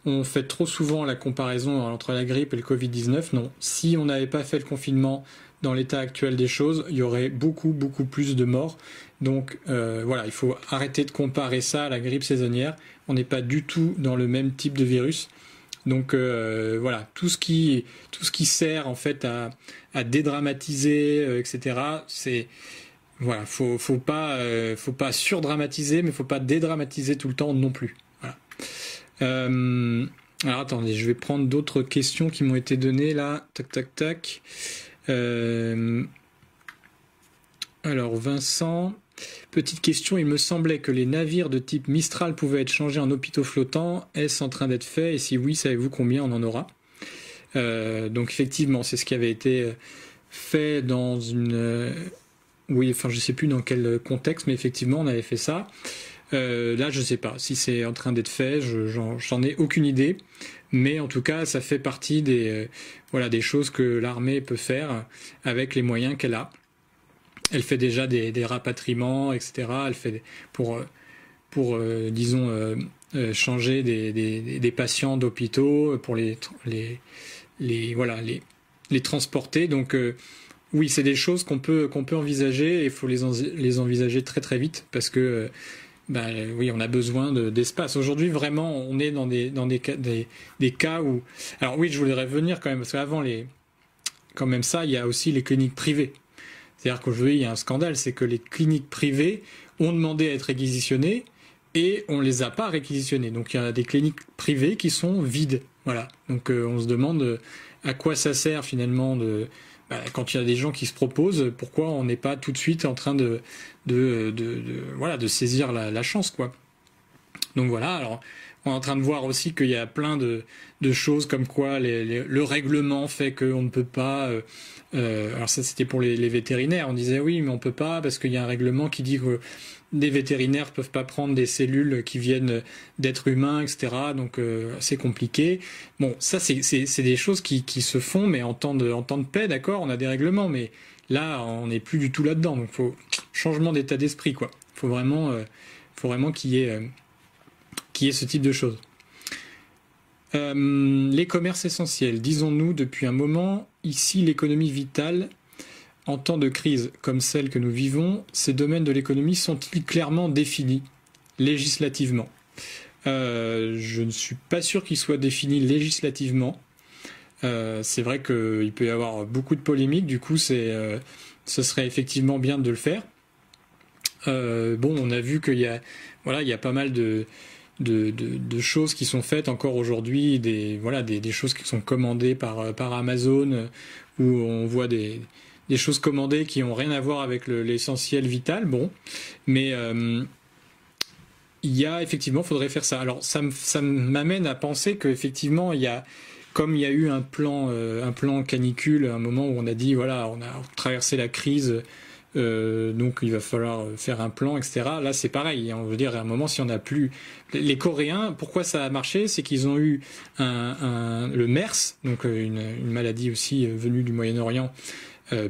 A: on fait trop souvent la comparaison entre la grippe et le Covid-19. Non, si on n'avait pas fait le confinement dans l'état actuel des choses, il y aurait beaucoup plus de morts. Donc il faut arrêter de comparer ça à la grippe saisonnière. On n'est pas du tout dans le même type de virus. Donc tout ce qui sert en fait à dédramatiser, etc. C'est voilà, faut pas surdramatiser, mais faut pas dédramatiser tout le temps non plus. Voilà. Alors attendez, je vais prendre d'autres questions qui m'ont été données là. Tac. Alors Vincent, petite question, il me semblait que les navires de type Mistral pouvaient être changés en hôpitaux flottants. Est-ce en train d'être fait? Et si oui, savez-vous combien on en aura? Donc effectivement, c'est ce qui avait été fait dans une... je sais plus dans quel contexte, mais effectivement, on avait fait ça. Là, je sais pas si c'est en train d'être fait, j'en ai aucune idée. Mais en tout cas, ça fait partie des choses que l'armée peut faire avec les moyens qu'elle a. Elle fait déjà des rapatriements, etc. Elle fait pour changer des patients d'hôpitaux, pour les transporter. Donc oui, c'est des choses qu'on peut envisager et il faut les envisager très très vite parce que oui, on a besoin d'espace. Aujourd'hui, vraiment, on est dans des cas où... Alors oui, je voudrais revenir quand même, parce qu'avant, quand même ça, il y a aussi les cliniques privées. C'est-à-dire qu'aujourd'hui, il y a un scandale, c'est que les cliniques privées ont demandé à être réquisitionnées et on les a pas réquisitionnées. Donc il y a des cliniques privées qui sont vides. Voilà. Donc on se demande à quoi ça sert finalement quand il y a des gens qui se proposent, pourquoi on n'est pas tout de suite en train voilà, de saisir la chance, quoi. Donc voilà, alors on est en train de voir aussi qu'il y a plein de choses comme quoi le règlement fait qu'on ne peut pas... alors ça c'était pour les vétérinaires, on disait oui mais on peut pas parce qu'il y a un règlement qui dit que des vétérinaires peuvent pas prendre des cellules qui viennent d'êtres humains, etc. Donc c'est compliqué. Bon, ça c'est des choses qui se font, mais en temps de paix, d'accord, on a des règlements, mais là on n'est plus du tout là-dedans. Donc faut changement d'état d'esprit, quoi. Faut vraiment qu'il y ait ce type de choses. Les commerces essentiels, disons-nous depuis un moment, ici l'économie vitale. En temps de crise comme celle que nous vivons, ces domaines de l'économie sont-ils clairement définis législativement? Je ne suis pas sûr qu'ils soient définis législativement. C'est vrai qu'il peut y avoir beaucoup de polémiques, du coup ce serait effectivement bien de le faire. On a vu qu'il y a pas mal de choses qui sont faites encore aujourd'hui, des choses qui sont commandées par Amazon, où on voit des choses commandées qui n'ont rien à voir avec l'essentiel vital, mais il y a effectivement, faudrait faire ça. Alors ça m'amène à penser qu'effectivement comme il y a eu un plan canicule, un moment où on a dit voilà, on a traversé la crise, donc il va falloir faire un plan, etc. Là c'est pareil, on veut dire à un moment si on n'a plus les Coréens, pourquoi ça a marché, c'est qu'ils ont eu le MERS, donc une maladie aussi venue du Moyen-Orient,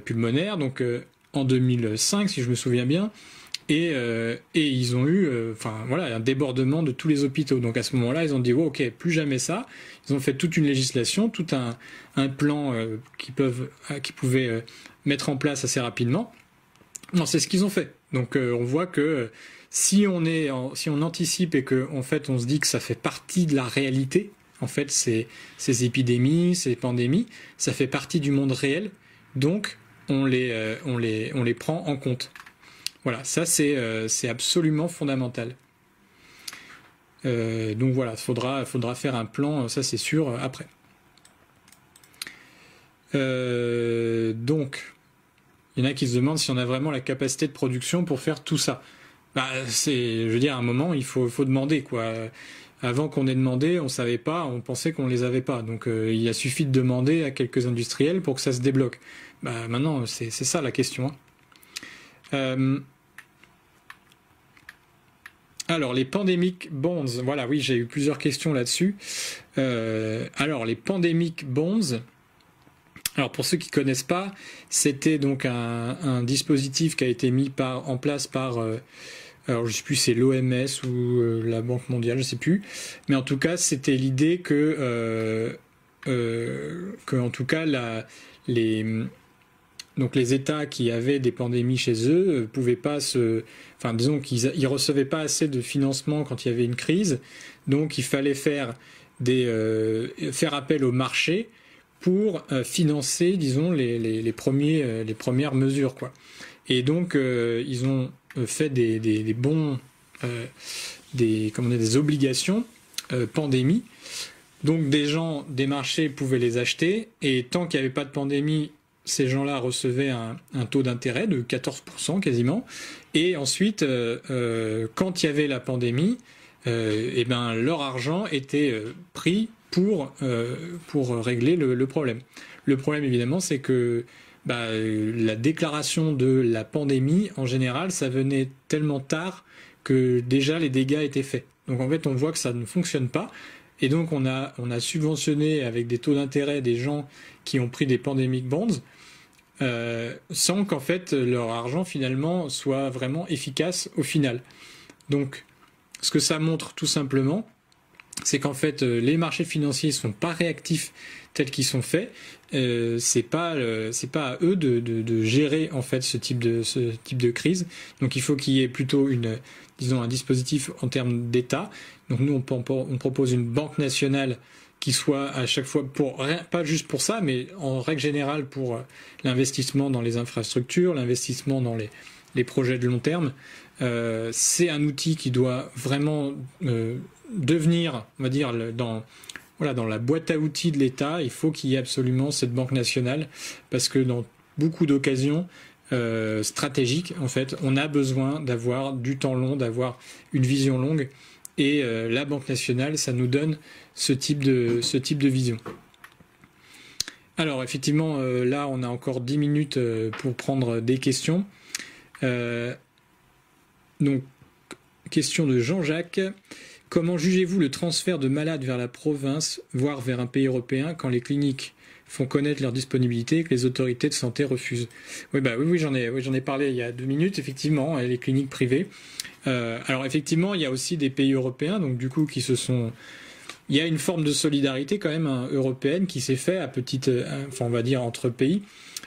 A: pulmonaire, donc en 2005 si je me souviens bien, et ils ont eu un débordement de tous les hôpitaux. Donc à ce moment-là ils ont dit ok, plus jamais ça. Ils ont fait toute une législation, tout un plan qu'ils pouvaient mettre en place assez rapidement. Non, c'est ce qu'ils ont fait. Donc on voit que si on anticipe et que en fait on se dit que ça fait partie de la réalité, en fait ces épidémies, ces pandémies, ça fait partie du monde réel. Donc on les prend en compte. Voilà, ça c'est absolument fondamental. Donc voilà, faudra faire un plan, ça c'est sûr, après. Donc, il y en a qui se demandent si on a vraiment la capacité de production pour faire tout ça. Je veux dire, à un moment, il faut demander, quoi. Avant qu'on ait demandé, on savait pas, on pensait qu'on les avait pas. Donc il a suffi de demander à quelques industriels pour que ça se débloque. Maintenant, c'est ça la question. Alors, les pandemic bonds, voilà, oui, j'ai eu plusieurs questions là-dessus. Alors, les pandemic bonds, alors pour ceux qui ne connaissent pas, c'était donc un dispositif qui a été mis en place par... alors je ne sais plus, c'est l'OMS ou la Banque mondiale, je ne sais plus. Mais en tout cas, c'était l'idée que en tout cas, donc les États qui avaient des pandémies chez eux pouvaient pas disons qu'ils recevaient pas assez de financement quand il y avait une crise. Donc il fallait faire appel au marché pour financer, disons, les premières mesures, quoi. Et donc ils ont fait des bons, des obligations pandémie. Donc des marchés pouvaient les acheter, et tant qu'il n'y avait pas de pandémie, ces gens-là recevaient un taux d'intérêt de 14% quasiment. Et ensuite, quand il y avait la pandémie, leur argent était pris pour régler le problème. Le problème, évidemment, c'est que la déclaration de la pandémie, en général, ça venait tellement tard que déjà les dégâts étaient faits. Donc en fait, on voit que ça ne fonctionne pas. Et donc on a subventionné avec des taux d'intérêt des gens qui ont pris des pandemic bonds, sans qu'en fait leur argent finalement soit vraiment efficace au final. Donc ce que ça montre tout simplement, c'est qu'en fait les marchés financiers sont pas réactifs tels qu'ils sont faits. C'est pas à eux de gérer en fait ce type de crise. Donc il faut qu'il y ait plutôt un dispositif en termes d'État. Donc nous on propose une banque nationale qui soit à chaque fois pas juste pour ça, mais en règle générale pour l'investissement dans les infrastructures, l'investissement dans les projets de long terme. C'est un outil qui doit vraiment devenir, on va dire, dans la boîte à outils de l'État. Il faut qu'il y ait absolument cette banque nationale, parce que dans beaucoup d'occasions stratégiques, en fait, on a besoin d'avoir du temps long, d'avoir une vision longue, et la banque nationale, ça nous donne ce type de vision. Alors effectivement, là on a encore 10 minutes pour prendre des questions. Donc, question de Jean-Jacques. Comment jugez-vous le transfert de malades vers la province, voire vers un pays européen, quand les cliniques font connaître leur disponibilité et que les autorités de santé refusent? Oui, j'en ai parlé il y a 2 minutes, effectivement, les cliniques privées. Alors effectivement, il y a aussi des pays européens, donc du coup, il y a une forme de solidarité quand même européenne qui s'est fait à on va dire entre pays.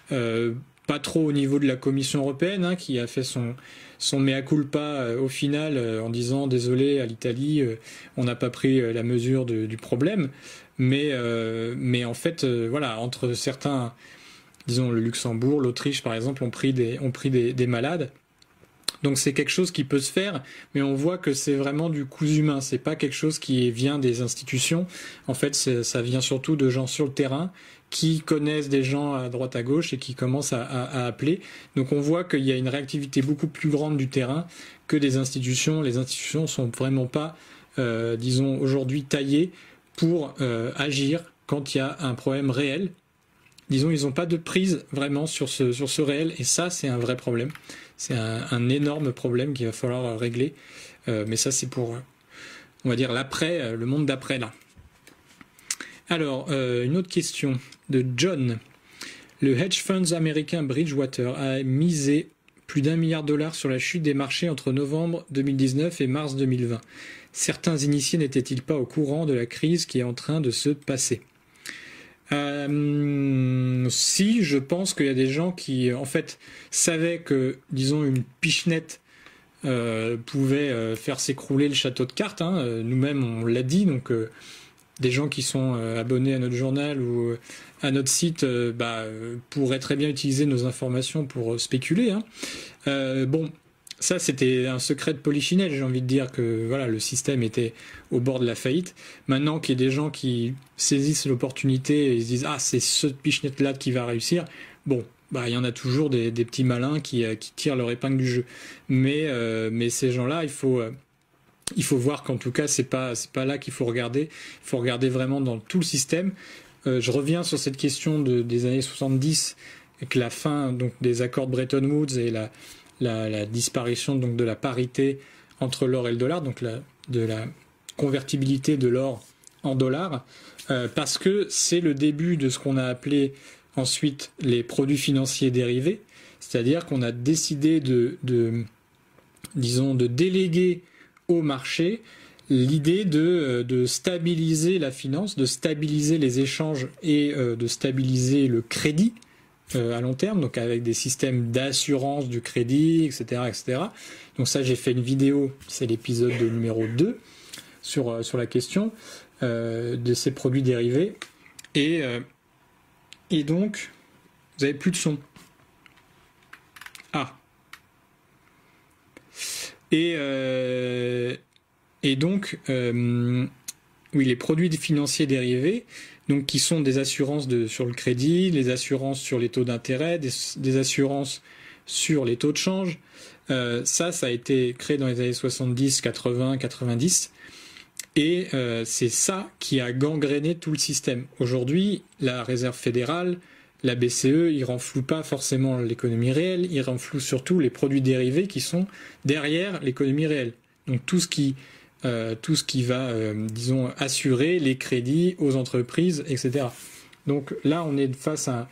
A: Pas trop au niveau de la Commission européenne, qui a fait son mea culpa au final en disant désolé à l'Italie, on n'a pas pris la mesure du problème. Mais en fait, entre certains, disons le Luxembourg, l'Autriche par exemple, ont pris des malades. Donc c'est quelque chose qui peut se faire, mais on voit que c'est vraiment du cousu humain. C'est pas quelque chose qui vient des institutions. En fait, ça vient surtout de gens sur le terrain qui connaissent des gens à droite à gauche et qui commencent à appeler. Donc on voit qu'il y a une réactivité beaucoup plus grande du terrain que des institutions. Les institutions sont vraiment pas, aujourd'hui taillées pour agir quand il y a un problème réel. Disons, ils n'ont pas de prise vraiment sur ce réel, et ça, c'est un vrai problème. C'est un énorme problème qu'il va falloir régler. Mais ça, c'est pour, on va dire, l'après, le monde d'après, là. Alors, une autre question de John. Le hedge funds américain Bridgewater a misé plus d'$1 milliard sur la chute des marchés entre novembre 2019 et mars 2020. Certains initiés n'étaient-ils pas au courant de la crise qui est en train de se passer? Si, je pense qu'il y a des gens qui, en fait, savaient que, disons, une pichenette pouvait faire s'écrouler le château de cartes. Nous-mêmes, on l'a dit, donc des gens qui sont abonnés à notre journal ou à notre site pourraient très bien utiliser nos informations pour spéculer. Ça, c'était un secret de polichinelle. J'ai envie de dire que le système était au bord de la faillite. Maintenant qu'il y a des gens qui saisissent l'opportunité et se disent « Ah, c'est ce pichenette-là qui va réussir », il y en a toujours des petits malins qui tirent leur épingle du jeu. Mais ces gens-là, il faut voir qu'en tout cas, c'est pas là qu'il faut regarder. Il faut regarder vraiment dans tout le système. Je reviens sur cette question des années 70, avec la fin donc, des accords de Bretton Woods et la disparition donc de la parité entre l'or et le dollar, donc de la convertibilité de l'or en dollars, parce que c'est le début de ce qu'on a appelé ensuite les produits financiers dérivés, c'est-à-dire qu'on a décidé de déléguer au marché l'idée de stabiliser la finance, de stabiliser les échanges et de stabiliser le crédit à long terme, donc avec des systèmes d'assurance du crédit, etc., etc. Donc ça, j'ai fait une vidéo, c'est l'épisode numéro 2, sur la question de ces produits dérivés. Et donc, vous avez plus de son. Ah. Et donc, oui, les produits financiers dérivés, donc qui sont des assurances sur le crédit, les assurances sur les taux d'intérêt, des assurances sur les taux de change. Ça a été créé dans les années 70, 80, 90. Et c'est ça qui a gangréné tout le système. Aujourd'hui, la Réserve fédérale, la BCE, ils renflouent pas forcément l'économie réelle, ils renflouent surtout les produits dérivés qui sont derrière l'économie réelle. Donc tout ce qui va, assurer les crédits aux entreprises, etc. Donc là, on est face à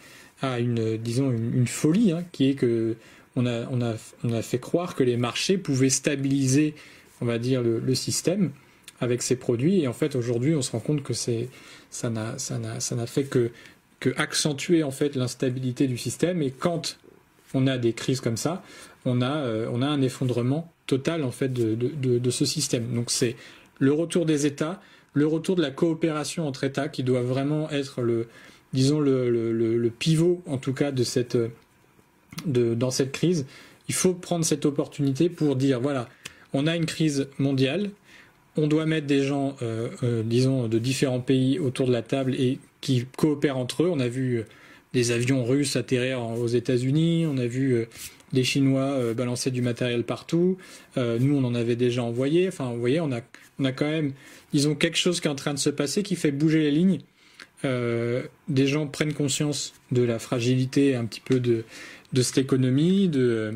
A: une folie, qui est que on a fait croire que les marchés pouvaient stabiliser, on va dire, le système avec ces produits. Et en fait, aujourd'hui, on se rend compte que ça n'a fait que accentuer en fait l'instabilité du système. Et quand on a des crises comme ça, on a un effondrement total en fait de ce système. Donc c'est le retour des États, le retour de la coopération entre États qui doit vraiment être le pivot en tout cas dans cette crise. Il faut prendre cette opportunité pour dire voilà, on a une crise mondiale, on doit mettre des gens disons de différents pays autour de la table et qui coopèrent entre eux. On a vu des avions russes atterrir aux États-Unis, on a vu des Chinois balancer du matériel partout. Nous, on en avait déjà envoyé. Enfin, vous voyez, on a quand même, disons, quelque chose qui est en train de se passer qui fait bouger les lignes. Des gens prennent conscience de la fragilité un petit peu de cette économie, de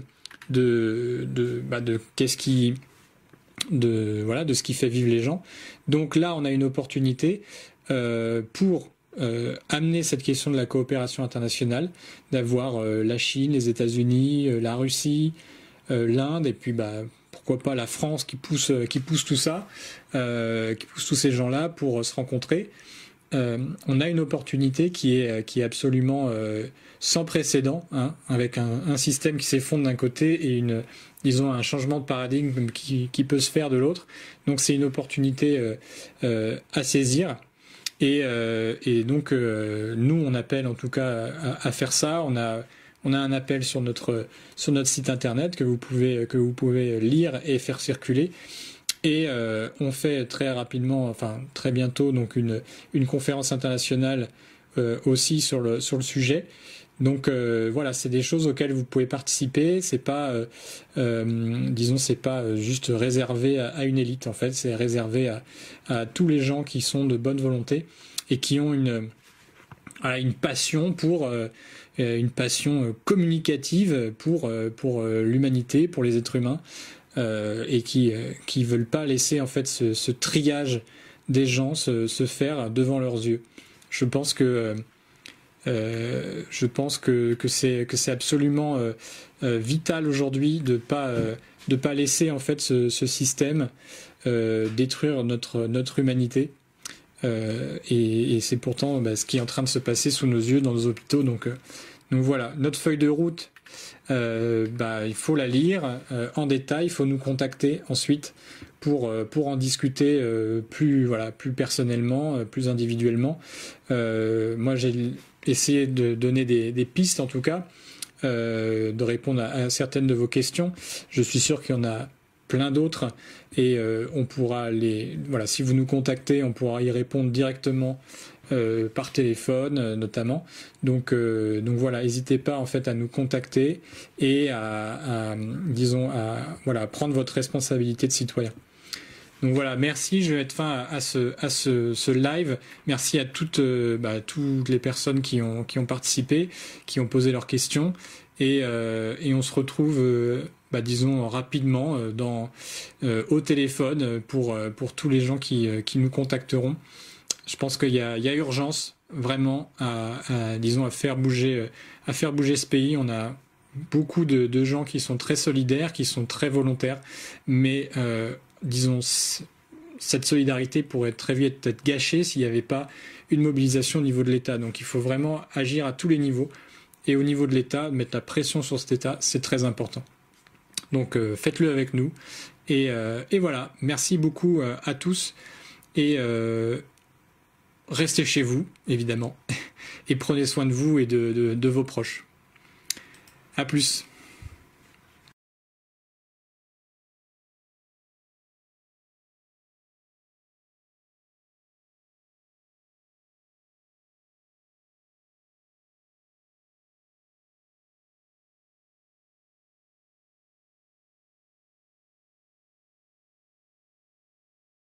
A: ce qui fait vivre les gens. Donc là, on a une opportunité pour amener cette question de la coopération internationale, d'avoir la Chine, les États-Unis, la Russie, l'Inde, et puis pourquoi pas la France qui pousse tout ça, qui pousse tous ces gens-là pour se rencontrer. On a une opportunité qui est absolument sans précédent, hein, avec un système qui s'effondre d'un côté et disons un changement de paradigme qui peut se faire de l'autre. Donc c'est une opportunité à saisir. Et donc nous on appelle en tout cas à faire ça. On a un appel sur notre site internet que vous pouvez lire et faire circuler. Et on fait très rapidement, enfin très bientôt, donc une conférence internationale aussi sur le sujet. Donc voilà, c'est des choses auxquelles vous pouvez participer. C'est pas, disons, c'est pas juste réservé à une élite. En fait, c'est réservé à tous les gens qui sont de bonne volonté et qui ont une passion pour une passion communicative pour l'humanité, pour les êtres humains, et qui veulent pas laisser en fait ce triage des gens se faire devant leurs yeux. Je pense que c'est absolument vital aujourd'hui de pas laisser en fait ce système détruire notre humanité. Et c'est pourtant ce qui est en train de se passer sous nos yeux dans nos hôpitaux. Donc voilà, notre feuille de route, il faut la lire en détail. Il faut nous contacter ensuite pour en discuter plus personnellement, plus individuellement. Moi, j'ai essayé de donner des pistes en tout cas, de répondre à certaines de vos questions. Je suis sûr qu'il y en a plein d'autres et on pourra si vous nous contactez, on pourra y répondre directement par téléphone notamment. Donc voilà, n'hésitez pas en fait à nous contacter et à prendre votre responsabilité de citoyen. Donc voilà, merci, je vais mettre fin à ce live. Merci à toutes les personnes qui ont participé, qui ont posé leurs questions et on se retrouve rapidement au téléphone pour tous les gens qui nous contacteront. Je pense qu'il y a urgence vraiment à faire bouger ce pays. On a beaucoup de gens qui sont très solidaires, qui sont très volontaires, mais cette solidarité pourrait très vite être gâchée s'il n'y avait pas une mobilisation au niveau de l'État. Donc il faut vraiment agir à tous les niveaux. Et au niveau de l'État, mettre la pression sur cet État, c'est très important. Donc faites-le avec nous. Et voilà, merci beaucoup à tous. Et restez chez vous, évidemment. Et prenez soin de vous et de vos proches. À plus.